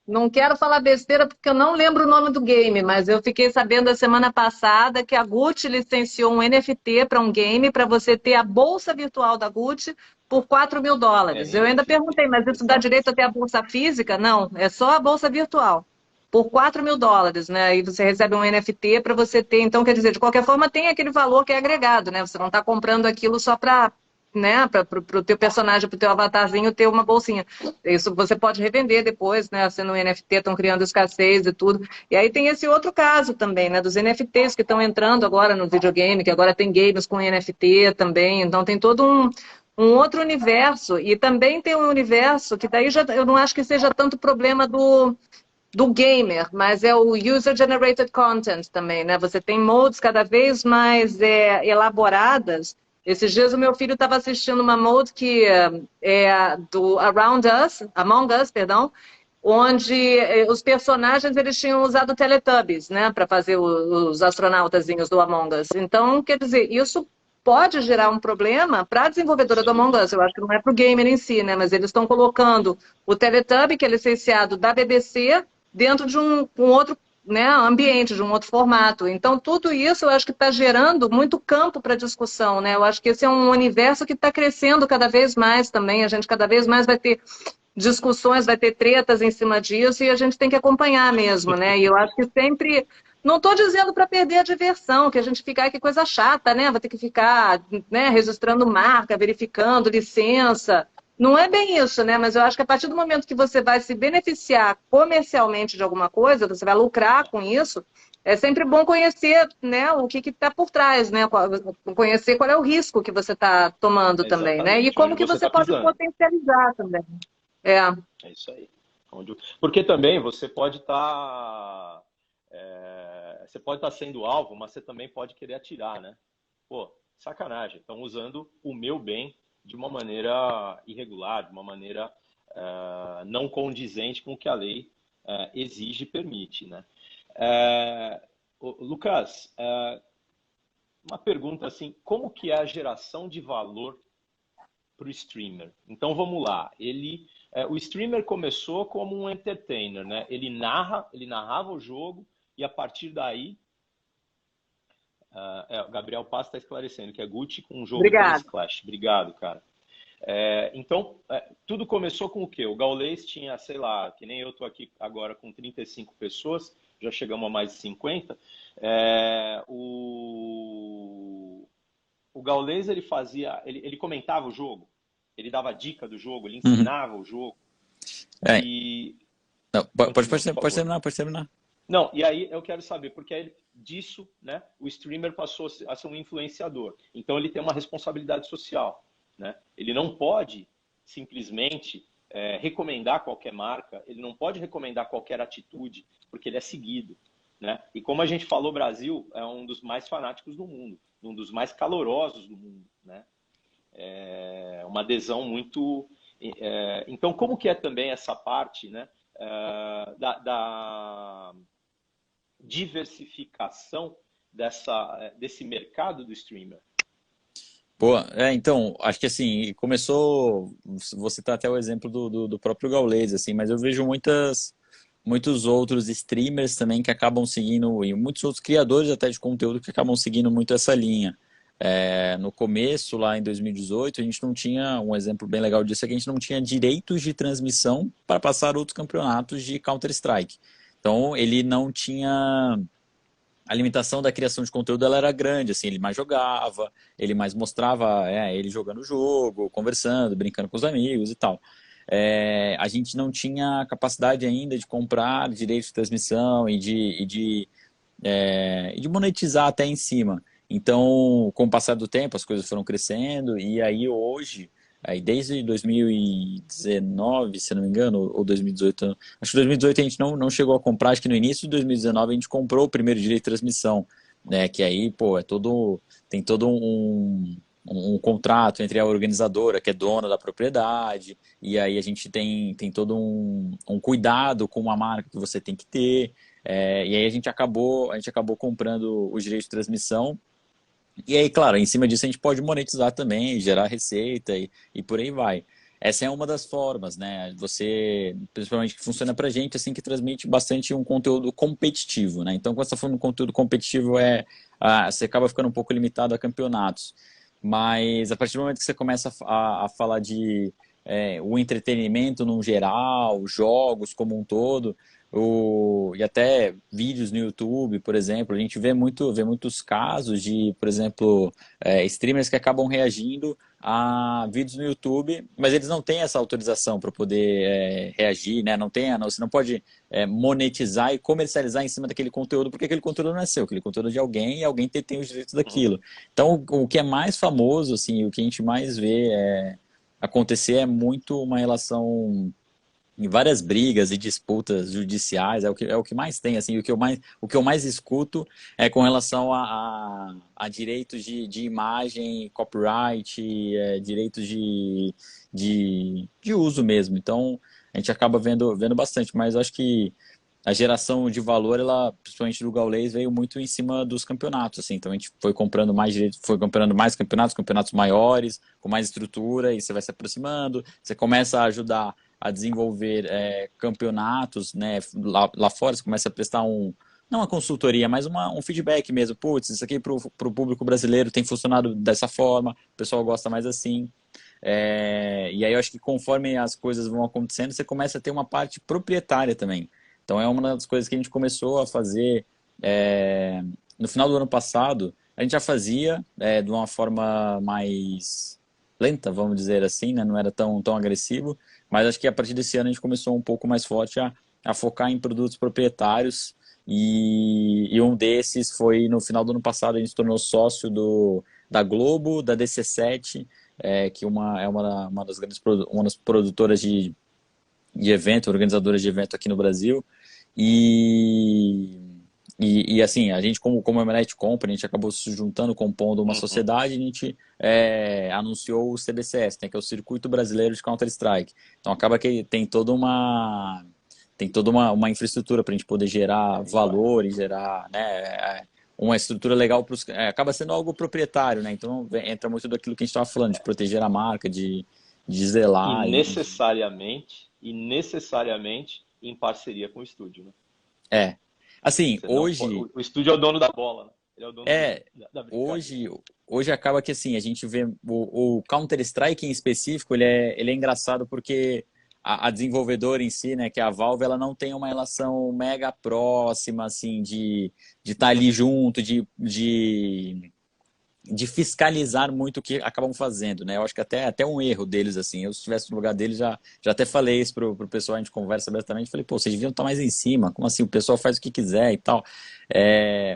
não quero falar besteira porque eu não lembro o nome do game, mas eu fiquei sabendo a semana passada que a Gucci licenciou um NFT para um game para você ter a bolsa virtual da Gucci por $4.000. Eu ainda NFT, perguntei, mas isso dá exato. direito a ter a bolsa física? Não, é só a bolsa virtual. Por $4.000, né? E você recebe um NFT para você ter. Então, quer dizer, de qualquer forma, tem aquele valor que é agregado, né? Você não está comprando aquilo só para, né, para o teu personagem, para o teu avatarzinho ter uma bolsinha. Isso você pode revender depois, né? Sendo um NFT, estão criando escassez e tudo. E aí tem esse outro caso também, né? Dos NFTs que estão entrando agora no videogame, que agora tem games com NFT também. Então tem todo um outro universo. E também tem um universo que daí já, eu não acho que seja tanto problema do gamer, mas é o user-generated content também, né? Você tem modes cada vez mais elaboradas. Esses dias o meu filho estava assistindo uma mode que é do Among Us, perdão, onde os personagens eles tinham usado Teletubbies, né, para fazer os astronautazinhos do Among Us. Então, quer dizer, isso pode gerar um problema para a desenvolvedora do Sem Among dúvida. Us. Eu acho que não é para o gamer em si, né, mas eles estão colocando o Teletubby, que é licenciado da BBC, dentro de um outro, né, ambiente, de um outro formato. Então, tudo isso eu acho que está gerando muito campo para discussão, né? Eu acho que esse é um universo que está crescendo cada vez mais também. A gente cada vez mais vai ter discussões, vai ter tretas em cima disso e a gente tem que acompanhar mesmo, né? E eu acho que sempre. Não estou dizendo para perder a diversão, que a gente ficar que coisa chata, né? Vai ter que ficar, né, registrando marca, verificando licença. Não é bem isso, né? Mas eu acho que a partir do momento que você vai se beneficiar comercialmente de alguma coisa, você vai lucrar com isso, é sempre bom conhecer, né, o que está por trás, né? Conhecer qual é o risco que você está tomando também, né? E Exatamente, onde como que você você está pode pisando. potencializar também. É, É isso aí. Porque também você pode você pode estar sendo alvo, mas você também pode querer atirar, né? Pô, sacanagem. Estão usando o meu bem de uma maneira irregular, de uma maneira não condizente com o que a lei exige e permite, né? Lucas, uma pergunta assim, como que é a geração de valor para o streamer? Então vamos lá. O streamer começou como um entertainer, né? Ele narrava o jogo e a partir daí, o Gabriel Paz está esclarecendo que é Gucci com um jogo Tennis obrigada. Clash. Obrigado, cara. Então, tudo começou com o quê? O Gaules tinha, sei lá, que nem eu estou aqui agora com 35 pessoas, já chegamos a mais de 50. O Gaules, ele comentava o jogo, ele dava dica do jogo, ele Uhum. ensinava o jogo. É, E não, continua, por pode favor. terminar, pode terminar. Não, e aí eu quero saber, porque aí disso, né, o streamer passou a ser um influenciador. Então ele tem uma responsabilidade social, né? Ele não pode simplesmente recomendar qualquer marca, ele não pode recomendar qualquer atitude, porque ele é seguido, né? E como a gente falou, o Brasil é um dos mais fanáticos do mundo, um dos mais calorosos do mundo, né? É uma adesão muito... Então, como que é também essa parte, né, da diversificação desse mercado do streamer? Pô, então, acho que assim, começou, você tá até o exemplo do próprio Gaules, assim, mas eu vejo muitos outros streamers também que acabam seguindo, e muitos outros criadores até de conteúdo que acabam seguindo muito essa linha. No começo, lá em 2018, a gente não tinha, um exemplo bem legal disso é que a gente não tinha direitos de transmissão para passar outros campeonatos de Counter-Strike. Então, ele não tinha... A limitação da criação de conteúdo ela era grande, assim, ele mais jogava, ele mais mostrava ele jogando o jogo, conversando, brincando com os amigos e tal. A gente não tinha capacidade ainda de comprar direitos de transmissão e de monetizar até em cima. Então, com o passar do tempo, as coisas foram crescendo e aí hoje, desde 2019, se não me engano, ou 2018, acho que 2018 a gente não chegou a comprar, acho que no início de 2019 a gente comprou o primeiro direito de transmissão, né, que aí, pô, tem todo um contrato entre a organizadora, que é dona da propriedade, e aí a gente tem todo um cuidado com uma marca que você tem que ter, e aí a gente acabou comprando os direitos de transmissão. E aí, claro, em cima disso a gente pode monetizar também, gerar receita e por aí vai. Essa é uma das formas, né? Você, principalmente que funciona pra gente, assim, que transmite bastante um conteúdo competitivo, né? Então, quando você está falando de conteúdo competitivo, você acaba ficando um pouco limitado a campeonatos. Mas a partir do momento que você começa a falar de o entretenimento no geral, jogos como um todo, e até vídeos no YouTube, por exemplo, a gente vê muitos casos de, por exemplo, streamers que acabam reagindo a vídeos no YouTube, mas eles não têm essa autorização para poder reagir, né? Você não pode monetizar e comercializar em cima daquele conteúdo, porque aquele conteúdo não é seu, aquele conteúdo é de alguém e alguém tem os direitos daquilo. Então, o que é mais famoso, assim, o que a gente mais vê acontecer é muito uma relação em várias brigas e disputas judiciais, é o que mais tem, assim, o que eu mais escuto é com relação a direitos de imagem, copyright, direitos de uso mesmo. Então, a gente acaba vendo bastante, mas eu acho que a geração de valor, ela, principalmente do Gaules, veio muito em cima dos campeonatos, assim. Então a gente foi comprando mais direitos, foi comprando mais campeonatos maiores, com mais estrutura, e você vai se aproximando, você começa a ajudar a desenvolver campeonatos, né? Lá fora você começa a prestar não uma consultoria, mas um feedback mesmo. Putz, isso aqui para o público brasileiro tem funcionado dessa forma, o pessoal gosta mais assim. E aí eu acho que conforme as coisas vão acontecendo, você começa a ter uma parte proprietária também. Então é uma das coisas que a gente começou a fazer no final do ano passado. A gente já fazia de uma forma mais lenta, vamos dizer assim, né? Não era tão agressivo, mas acho que a partir desse ano a gente começou um pouco mais forte a focar em produtos proprietários e um desses foi no final do ano passado, a gente se tornou sócio da Globo, da DC7, que é uma das produtoras de evento, organizadoras de evento aqui no Brasil. E assim, a gente como Emerald Company, a gente acabou se juntando, compondo uma sociedade, a gente anunciou o CBCS, né, que é o Circuito Brasileiro de Counter-Strike. Então acaba que tem toda uma infraestrutura para a gente poder gerar valor e gerar, né, uma estrutura legal para os... acaba sendo algo proprietário, né? Então entra muito daquilo que a gente estava falando, de proteger a marca, de zelar. E necessariamente em parceria com o estúdio, né? Assim, hoje... O estúdio é o dono da bola, né? Ele é o dono da brincadeira. Hoje acaba que assim, a gente vê o Counter-Strike em específico, ele é engraçado porque a desenvolvedora em si, né, que é a Valve, ela não tem uma relação mega próxima, assim, de estar ali junto, de fiscalizar muito o que acabam fazendo, né? Eu acho que até um erro deles, assim. Eu, se estivesse no lugar deles, já até falei isso pro pessoal, a gente conversa abertamente, falei, pô, vocês deviam estar mais em cima, como assim? O pessoal faz o que quiser e tal.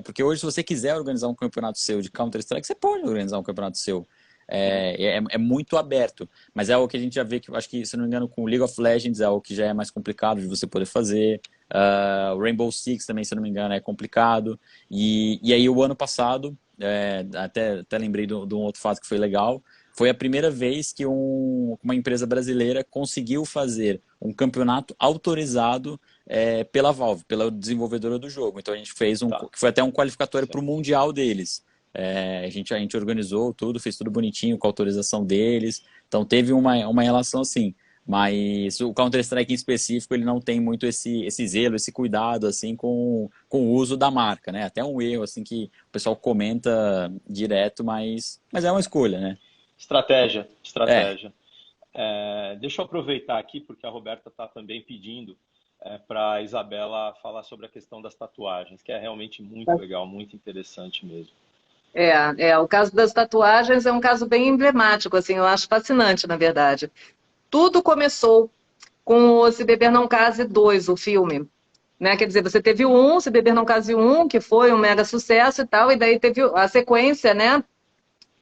Porque hoje, se você quiser organizar um campeonato seu de Counter-Strike, você pode organizar um campeonato seu. é muito aberto. Mas é algo que a gente já vê que, acho que, se não me engano, com o League of Legends é algo que já é mais complicado de você poder fazer. O Rainbow Six também, se não me engano, é complicado. E aí o ano passado, até lembrei de um outro fato que foi legal, foi a primeira vez que uma empresa brasileira conseguiu fazer um campeonato autorizado pela Valve, pela desenvolvedora do jogo. Então a gente fez que foi até um qualificatório para o Mundial deles. A gente organizou tudo, fez tudo bonitinho com a autorização deles. Então teve uma relação assim. Mas o Counter-Strike em específico, ele não tem muito esse zelo, esse cuidado assim com o uso da marca, né? Até um erro assim que o pessoal comenta direto, mas é uma escolha, né? Estratégia. Deixa eu aproveitar aqui, porque a Roberta está também pedindo para a Isabela falar sobre a questão das tatuagens, que é realmente muito legal, muito interessante mesmo. O caso das tatuagens é um caso bem emblemático, assim, eu acho fascinante, na verdade. Tudo começou com o Se Beber Não Case 2, o filme. Né? Quer dizer, você teve o 1, Se Beber Não Case 1, que foi um mega sucesso e tal, e daí teve a sequência, né?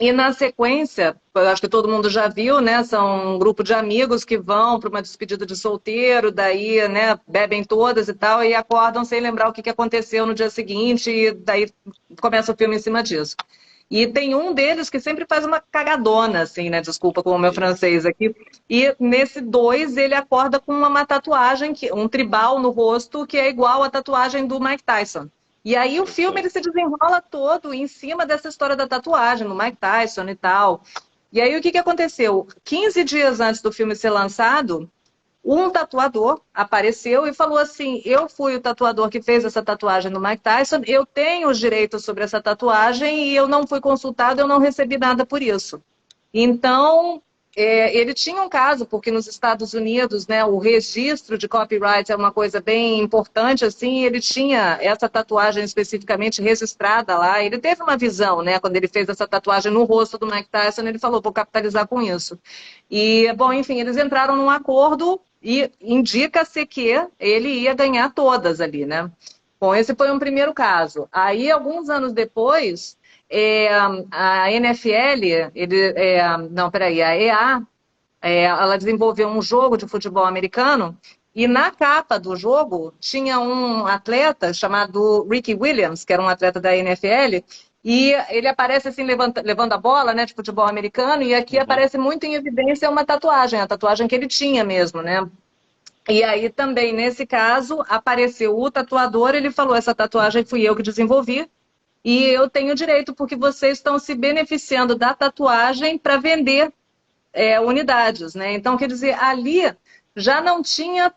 E na sequência, eu acho que todo mundo já viu, né? São um grupo de amigos que vão para uma despedida de solteiro, daí, né, bebem todas e tal, e acordam sem lembrar o que aconteceu no dia seguinte, e daí começa o filme em cima disso. E tem um deles que sempre faz uma cagadona, assim, né? Desculpa com o meu francês aqui. E nesse 2, ele acorda com uma tatuagem, um tribal no rosto, que é igual à tatuagem do Mike Tyson. E aí o filme ele se desenrola todo em cima dessa história da tatuagem, do Mike Tyson e tal. E aí o que aconteceu? 15 dias antes do filme ser lançado, um tatuador apareceu e falou assim: eu fui o tatuador que fez essa tatuagem no Mike Tyson, eu tenho os direitos sobre essa tatuagem e eu não fui consultado, eu não recebi nada por isso. Então, ele tinha um caso, porque nos Estados Unidos, né, o registro de copyright é uma coisa bem importante, assim, ele tinha essa tatuagem especificamente registrada lá, ele teve uma visão, né, quando ele fez essa tatuagem no rosto do Mike Tyson, ele falou, vou capitalizar com isso. E, bom, enfim, eles entraram num acordo e indica-se que ele ia ganhar todas ali, né. Bom, esse foi um primeiro caso. Aí, alguns anos depois, a NFL, a EA, ela desenvolveu um jogo de futebol americano e na capa do jogo tinha um atleta chamado Ricky Williams, que era um atleta da NFL, e ele aparece assim levando a bola, né, de futebol americano, e aqui aparece muito em evidência uma tatuagem, a tatuagem que ele tinha mesmo, né? E aí também, nesse caso, apareceu o tatuador, ele falou, essa tatuagem fui eu que desenvolvi, e eu tenho direito porque vocês estão se beneficiando da tatuagem para vender unidades, né? Então, quer dizer, ali já não tinha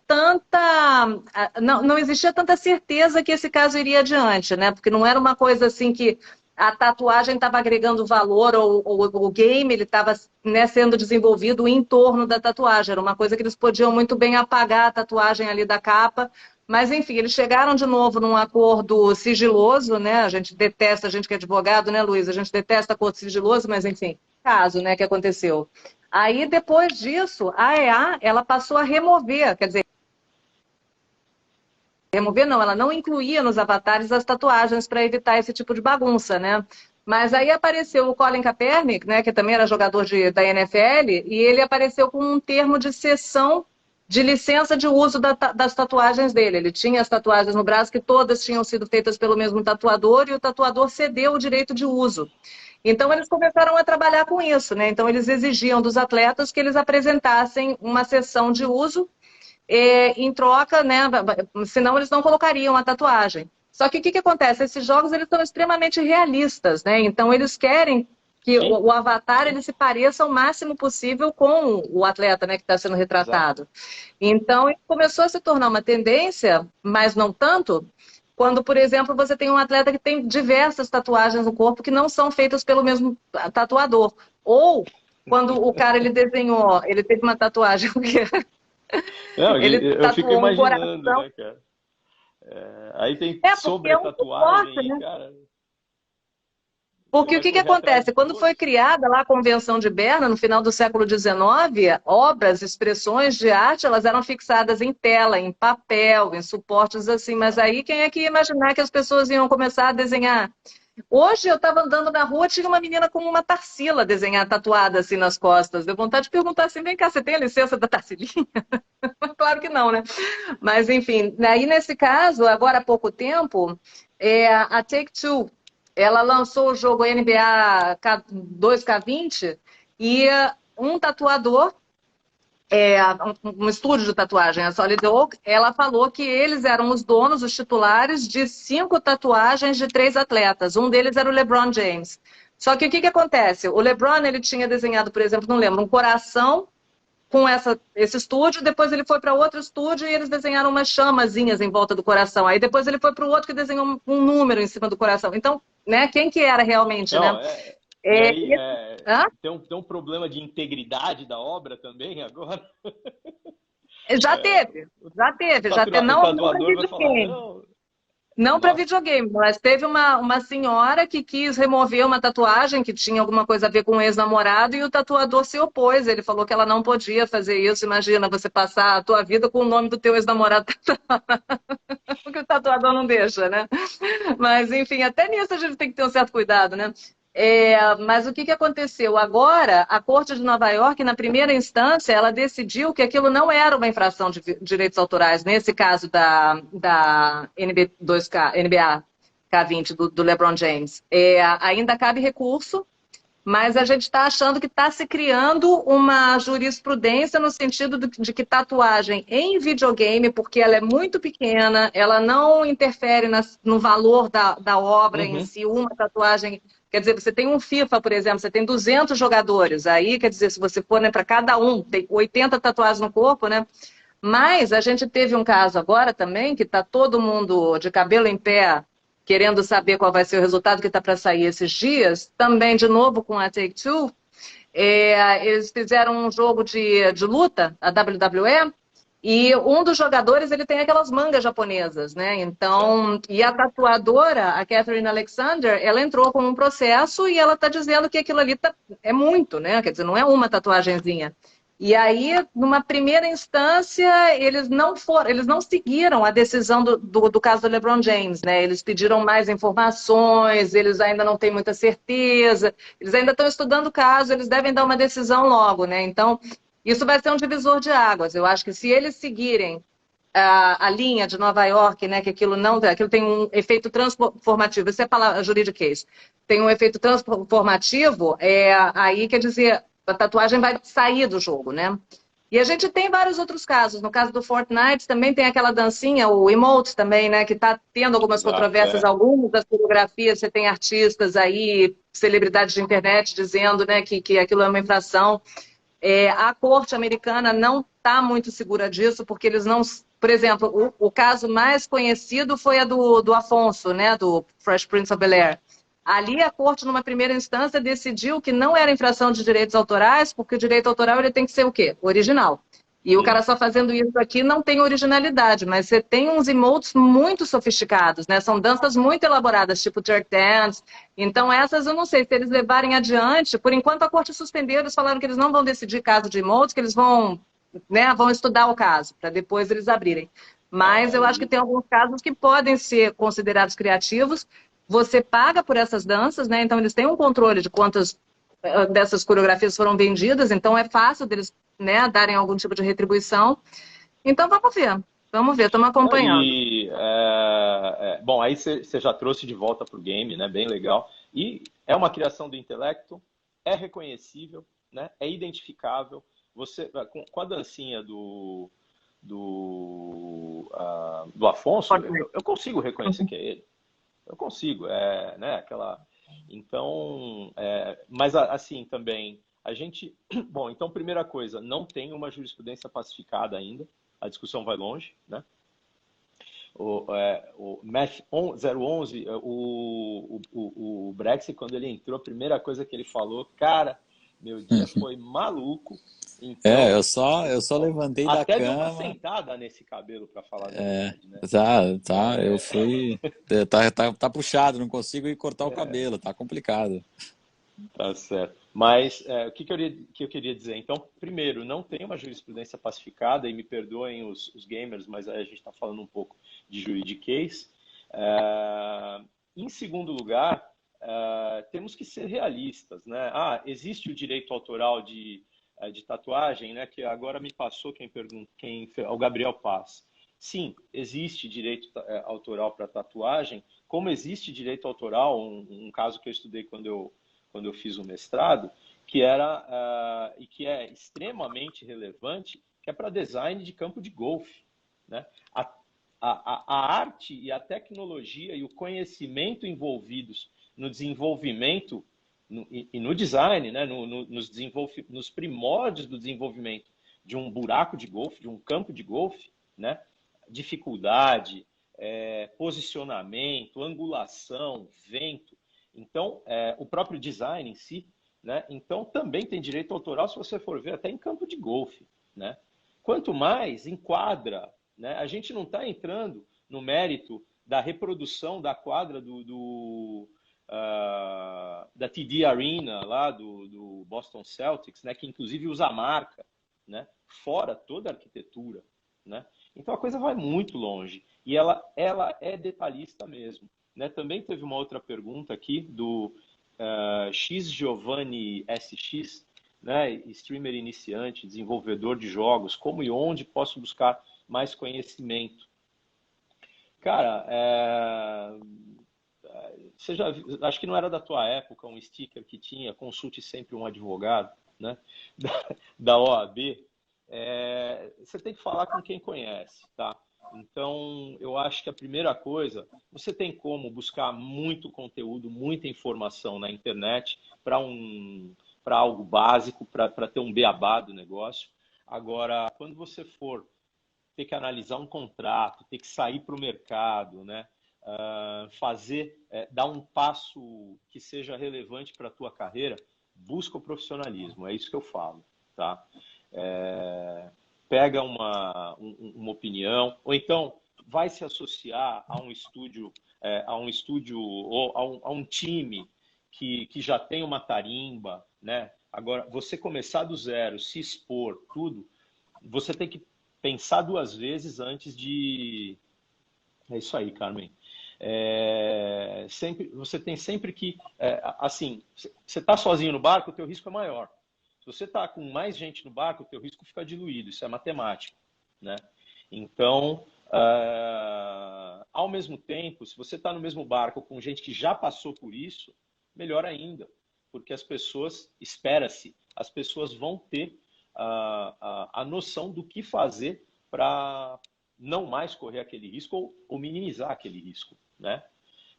não existia tanta certeza que esse caso iria adiante, né? Porque não era uma coisa assim que a tatuagem estava agregando valor ou o game ele estava, né, sendo desenvolvido em torno da tatuagem. Era uma coisa que eles podiam muito bem apagar a tatuagem ali da capa. Mas, enfim, eles chegaram de novo num acordo sigiloso, né? A gente detesta, a gente que é advogado, né, Luiz? A gente detesta acordo sigiloso, mas, enfim, caso, né, que aconteceu. Aí, depois disso, a EA, ela passou a remover, quer dizer, remover não, ela não incluía nos avatares as tatuagens para evitar esse tipo de bagunça, né? Mas aí apareceu o Colin Kaepernick, né, que também era jogador da NFL, e ele apareceu com um termo de cessão de licença de uso das tatuagens dele. Ele tinha as tatuagens no braço que todas tinham sido feitas pelo mesmo tatuador e o tatuador cedeu o direito de uso. Então eles começaram a trabalhar com isso, né? Então eles exigiam dos atletas que eles apresentassem uma cessão de uso em troca, né? Senão eles não colocariam a tatuagem. Só que o que acontece? Esses jogos eles são extremamente realistas, né? Então eles querem que o avatar ele se pareça o máximo possível com o atleta, né, que está sendo retratado. Exato. Então começou a se tornar uma tendência, mas não tanto, quando, por exemplo, você tem um atleta que tem diversas tatuagens no corpo que não são feitas pelo mesmo tatuador. Ou quando o cara ele desenhou, ele teve uma tatuagem que não, eu fico imaginando, né, cara? Aí tem sobre a tatuagem, né? Cara. Porque o que acontece? Quando foi criada lá a Convenção de Berna, no final do século XIX, obras, expressões de arte, elas eram fixadas em tela, em papel, em suportes assim. Mas aí quem é que ia imaginar que as pessoas iam começar a desenhar Hoje eu estava andando na rua, tinha uma menina com uma Tarsila desenhada, tatuada assim nas costas. Deu vontade de perguntar assim, vem cá, você tem a licença da Tarsilinha? Claro que não, né? Mas enfim, aí nesse caso, agora há pouco tempo, a Take-Two, ela lançou o jogo NBA 2K20 e um tatuador um estúdio de tatuagem, a Solid Oak, ela falou que eles eram os donos, os titulares de 5 tatuagens de 3 atletas. Um deles era o LeBron James. Só que o que acontece? O LeBron, ele tinha desenhado, por exemplo, não lembro, um coração com esse estúdio, depois ele foi para outro estúdio e eles desenharam umas chamazinhas em volta do coração. Aí depois ele foi para o outro que desenhou um número em cima do coração. Então, né, quem que era realmente, Não, né? e aí, Hã? tem um problema de integridade da obra também agora? Já teve, já teve, já teve. O Não para tatuador vai falar, videogame. não, Não para nossa, videogame, mas teve uma senhora que quis remover uma tatuagem que tinha alguma coisa a ver com o ex-namorado e o tatuador se opôs. Ele falou que ela não podia fazer isso. Imagina você passar a tua vida com o nome do teu ex-namorado, porque o tatuador não deixa, né? Mas, enfim, até nisso a gente tem que ter um certo cuidado, né? Mas o que aconteceu? Agora, a Corte de Nova York, na primeira instância, ela decidiu que aquilo não era uma infração de direitos autorais, nesse caso da NBA K20, do LeBron James. Ainda cabe recurso, mas a gente está achando que está se criando uma jurisprudência no sentido de que tatuagem em videogame, porque ela é muito pequena, ela não interfere no valor da obra em uhum, si. Uma tatuagem, quer dizer, você tem um FIFA, por exemplo, você tem 200 jogadores, aí, quer dizer, se você for, né, para cada um, tem 80 tatuagens no corpo, né? Mas a gente teve um caso agora também, que está todo mundo de cabelo em pé, querendo saber qual vai ser o resultado que está para sair esses dias, também de novo com a Take-Two. Eles fizeram um jogo de luta, a WWE, e um dos jogadores ele tem aquelas mangas japonesas, né? certo. Então, e a tatuadora, a Catherine Alexander, ela entrou com um processo e ela está dizendo que aquilo ali é muito, né? Quer dizer, não é uma tatuagenzinha. E aí, numa primeira instância, eles não seguiram a decisão do caso do LeBron James, né? Eles pediram mais informações, eles ainda não têm muita certeza, eles ainda estão estudando o caso, eles devem dar uma decisão logo, né? Então, isso vai ser um divisor de águas. Eu acho que se eles seguirem a linha de Nova York, né, que aquilo tem um efeito transformativo, isso é a palavra juridiquês, tem um efeito transformativo, aí quer dizer, a tatuagem vai sair do jogo, né? E a gente tem vários outros casos. No caso do Fortnite, também tem aquela dancinha, o emote também, né? Que está tendo algumas Exato, controvérsias. Algumas das coreografias, você tem artistas aí, celebridades de internet, dizendo, né, que aquilo é uma infração. A corte americana não está muito segura disso, porque eles não. Por exemplo, o caso mais conhecido foi a do Afonso, né, do Fresh Prince of Bel-Air. Ali a corte, numa primeira instância, decidiu que não era infração de direitos autorais, porque o direito autoral ele tem que ser o quê? Original. E o sim. cara só fazendo isso aqui não tem originalidade, mas você tem uns emotes muito sofisticados, né? São danças muito elaboradas, tipo jerk dance. Então essas eu não sei se eles levarem adiante. Por enquanto a corte suspendeu, eles falaram que eles não vão decidir caso de emotes, que eles vão, né, vão estudar o caso para depois eles abrirem. Mas eu acho que Aí, tem alguns casos que podem ser considerados criativos. Você paga por essas danças, né? Então eles têm um controle de quantas dessas coreografias foram vendidas, então é fácil deles, né, darem algum tipo de retribuição. Então vamos ver, estamos acompanhando. bom, aí você já trouxe de volta para o game, né? Bem legal. E é uma criação do intelecto, é reconhecível, né? É identificável. Você, com a dancinha do Afonso, eu consigo reconhecer que é ele. Eu consigo, né? Então, mas assim também, a gente, bom, então primeira coisa, não tem uma jurisprudência pacificada ainda. A discussão vai longe, né? O Math 011, o Brexit, quando ele entrou, a primeira coisa que ele falou, cara, meu dia foi maluco. Então, Eu só levantei da até deu uma cama. sentada nesse cabelo, para falar a verdade, né? Eu fui. Tá puxado, não consigo ir cortar o cabelo, tá complicado. Tá certo. Mas o que eu queria dizer? Então, primeiro, não tem uma jurisprudência pacificada, e me perdoem os gamers, mas aí a gente está falando um pouco de juridiquês. Em segundo lugar, temos que ser realistas, né? Existe o direito autoral de tatuagem, né? Que agora me passou o Gabriel Paz. Sim, existe direito autoral para tatuagem, como existe direito autoral, um caso que eu estudei quando eu fiz o mestrado, que e que é extremamente relevante, que é para design de campo de golfe, né? A arte e a tecnologia e o conhecimento envolvidos no desenvolvimento e no design, né? Nos primórdios do desenvolvimento de um buraco de golfe, de um campo de golfe, né? Dificuldade, posicionamento, angulação, vento. Então, o próprio design em si, né? Então, também tem direito autoral, se você for ver, até em campo de golfe, né? Quanto mais enquadra, né? A gente não está entrando no mérito da reprodução da quadra da TD Arena, lá do Boston Celtics, né? Que inclusive usa a marca, né? Fora toda a arquitetura, né? Então a coisa vai muito longe e ela é detalhista mesmo, né? Também teve uma outra pergunta aqui do X Giovanni SX, né? Streamer iniciante, desenvolvedor de jogos, como e onde posso buscar mais conhecimento? Cara, você já acho que não era da tua época um sticker que tinha consulte sempre um advogado, né? Da OAB. Você tem que falar com quem conhece, tá? Então, eu acho que a primeira coisa, você tem como buscar muito conteúdo, muita informação na internet para algo básico, para ter um beabá do negócio. Agora, quando você for ter que analisar um contrato, ter que sair para o mercado, né? Dar um passo que seja relevante para a tua carreira, busca o profissionalismo, é isso que eu falo, tá? Pega uma opinião, ou então vai se associar a um estúdio, ou a um time que já tem uma tarimba, né? Agora, você começar do zero, se expor, tudo, você tem que pensar duas vezes antes de... É isso aí, Carmen. Você tem sempre que... assim, você está sozinho no barco, o teu risco é maior. Se você está com mais gente no barco, o teu risco fica diluído. Isso é matemático, né? Então, ao mesmo tempo, se você está no mesmo barco com gente que já passou por isso, melhor ainda. Porque as pessoas, espera-se, as pessoas vão ter a noção do que fazer para não mais correr aquele risco ou minimizar aquele risco, né?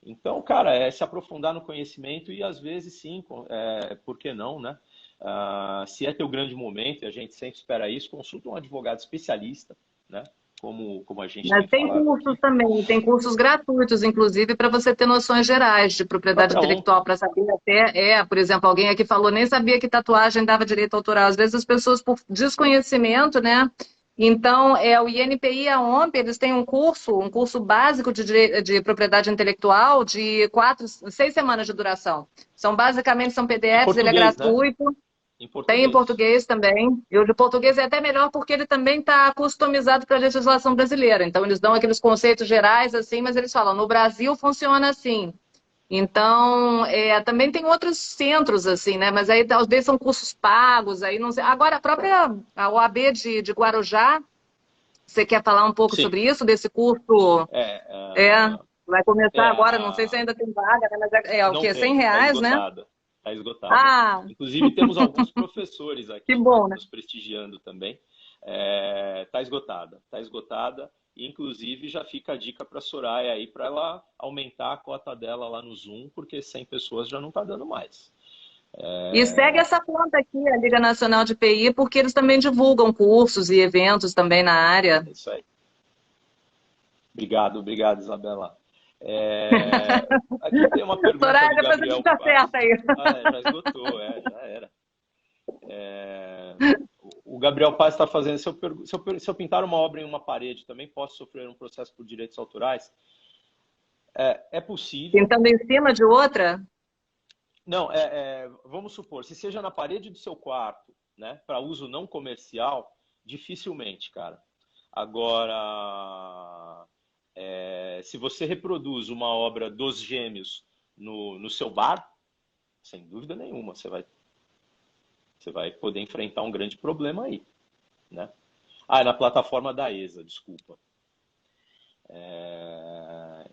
Então, cara, é se aprofundar no conhecimento e às vezes sim, por que não, né? Se é teu grande momento, e a gente sempre espera isso, consulta um advogado especialista, né? Como a gente Mas tem tem falado cursos aqui. também, tem cursos gratuitos, inclusive, para você ter noções gerais de propriedade intelectual, para saber até, por exemplo, alguém aqui falou, nem sabia que tatuagem dava direito autoral. Às vezes as pessoas, por desconhecimento, né? Então, o INPI e a OMP, eles têm um curso básico de propriedade intelectual de 6 semanas de duração. São Em PDFs, ele é português, né? gratuito. Em Tem em português. português também. E o de português é até melhor porque ele também está customizado para a legislação brasileira. Então, eles dão aqueles conceitos gerais, assim, mas eles falam, no Brasil funciona assim. Então, também tem outros centros, assim, né? Mas aí, às vezes, são cursos pagos, aí não sei. Agora, a OAB de Guarujá, você quer falar um pouco Sim. sobre isso, desse curso? Vai começar agora, não sei se ainda tem vaga, né? Mas é o Não quê? tem, está R$ 100, né? esgotada. Está esgotada. Ah, Inclusive, temos alguns professores que aqui bom, né? nos prestigiando também. Está esgotada. Está esgotada. E, inclusive, já fica a dica para a Soraya aí, para ela aumentar a cota dela lá no Zoom, porque 100 pessoas já não está dando mais. E segue essa conta aqui, a Liga Nacional de PI, porque eles também divulgam cursos e eventos também na área. É isso aí. Obrigado, Isabela. Aqui tem uma pergunta Soraya, do depois a Gabriel gente Paz. acerta aí. Já esgotou, já era. O Gabriel Paz está fazendo, se eu pintar uma obra em uma parede, também posso sofrer um processo por direitos autorais? É possível. Pintando em cima de outra? Não, vamos supor, se seja na parede do seu quarto, né, para uso não comercial, dificilmente, cara. Agora, se você reproduz uma obra dos Gêmeos no seu bar, sem dúvida nenhuma, você vai poder enfrentar um grande problema aí, né? Na plataforma da ESA, desculpa.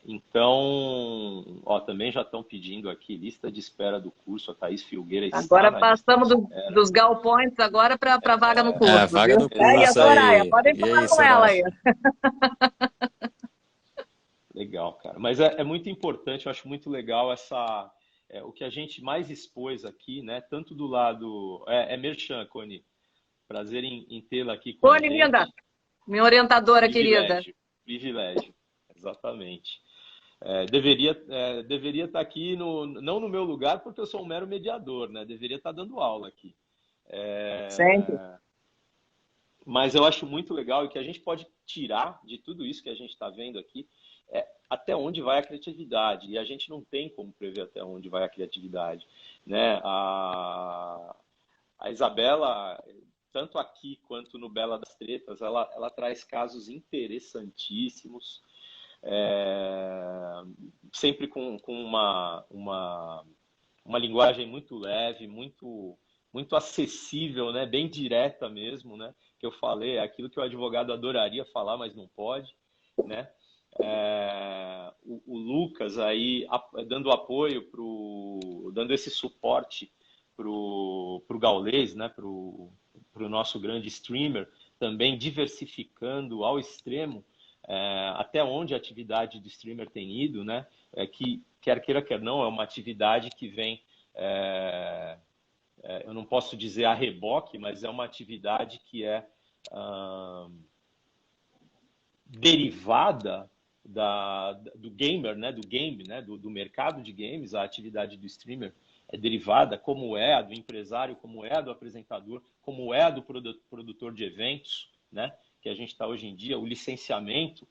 Então, também já estão pedindo aqui lista de espera do curso, a Thaís Filgueira está agora na passamos dos galpões agora para a vaga no curso, vaga viu? do curso E a Soraya, aí. podem falar com ela aí. Legal, cara. Mas é muito importante, eu acho muito legal o que a gente mais expôs aqui, né? Tanto do lado... Merchan, Coni. Prazer em tê-la aqui com a gente. Coni, linda. Minha orientadora querida. Privilégio, exatamente. Deveria estar aqui, não no meu lugar, porque eu sou um mero mediador, né? Deveria estar dando aula aqui. Sempre. Mas eu acho muito legal e que a gente pode tirar de tudo isso que a gente está vendo aqui até onde vai a criatividade. E a gente não tem como prever até onde vai a criatividade, né? A Isabela, tanto aqui quanto no Bela das Tretas, ela traz casos interessantíssimos, sempre com uma linguagem muito leve, muito acessível, né? Bem direta mesmo, né? Que eu falei, é aquilo que o advogado adoraria falar, mas não pode, né? O Lucas aí dando apoio dando esse suporte pro Gaules, né? Pro nosso grande streamer, também diversificando ao extremo até onde a atividade do streamer tem ido, né? Que quer queira, quer não, é uma atividade que vem, eu não posso dizer a reboque, mas é uma atividade que é derivada do gamer, né? Do game, né? Do mercado de games. A atividade do streamer é derivada, como é a do empresário, como é a do apresentador, como é a do produtor de eventos, né? Que a gente está hoje em dia, o licenciamento,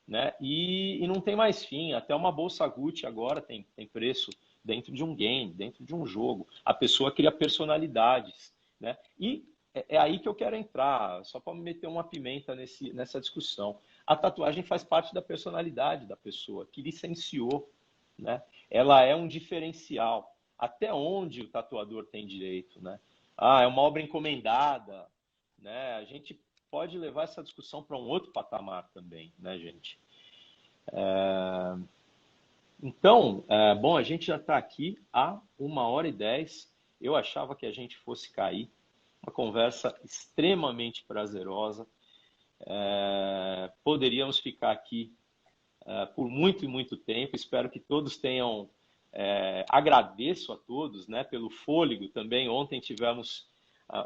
né? E não tem mais fim. Até uma bolsa Gucci agora tem preço dentro de um game, dentro de um jogo. A pessoa cria personalidades, né? E é aí que eu quero entrar, só para meter uma pimenta nessa discussão. A tatuagem faz parte da personalidade da pessoa que licenciou, né? Ela é um diferencial. Até onde o tatuador tem direito, né? É uma obra encomendada, né? A gente pode levar essa discussão para um outro patamar também, né, gente? Então, bom, a gente já está aqui há 1h10. Eu achava que a gente fosse cair. Uma conversa extremamente prazerosa. Poderíamos ficar aqui por muito e muito tempo. Espero que todos tenham... agradeço a todos, né, pelo fôlego também. Ontem tivemos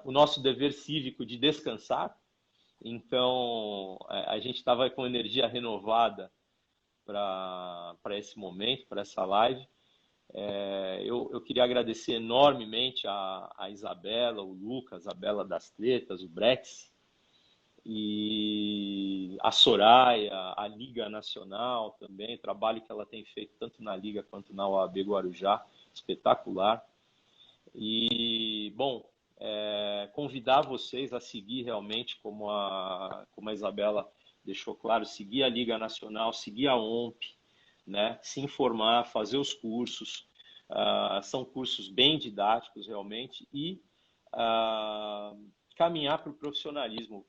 o nosso dever cívico de descansar. Então, a gente estava com energia renovada para esse momento, para essa live. Eu queria agradecer enormemente a Isabela, o Lucas, a Bela das Tretas, o Brex, e a Soraya, a Liga Nacional também, o trabalho que ela tem feito tanto na Liga quanto na OAB Guarujá, espetacular. E, bom, convidar vocês a seguir realmente, como a Isabela deixou claro, seguir a Liga Nacional, seguir a OMP, né? Se informar, fazer os cursos. São cursos bem didáticos realmente e caminhar para o profissionalismo.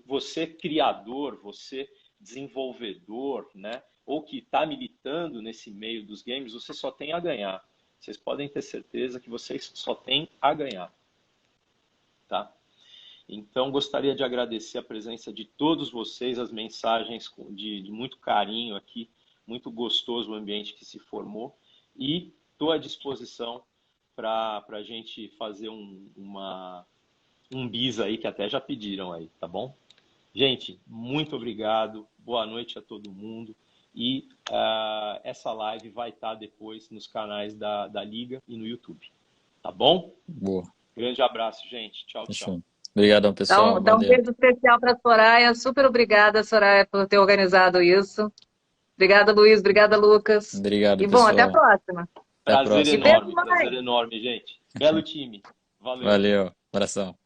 Você criador, você desenvolvedor, né? Ou que está militando nesse meio dos games, você só tem a ganhar. Vocês podem ter certeza que vocês só têm a ganhar, tá? Então, gostaria de agradecer a presença de todos vocês, as mensagens de muito carinho aqui, muito gostoso o ambiente que se formou, e estou à disposição para a gente fazer um bis aí, que até já pediram aí, tá bom? Gente, muito obrigado, boa noite a todo mundo, e essa live vai estar depois nos canais da Liga e no YouTube, tá bom? Boa. Grande abraço, gente. Tchau, tchau. Obrigadão, pessoal. Dá um beijo especial para a Soraya. Super obrigada, Soraya, por ter organizado isso. Obrigada, Luiz. Obrigada, Lucas. Obrigado, e pessoal. Bom, até a próxima. Até a próxima. Prazer enorme, gente. Belo time. Valeu. Valeu. Abração.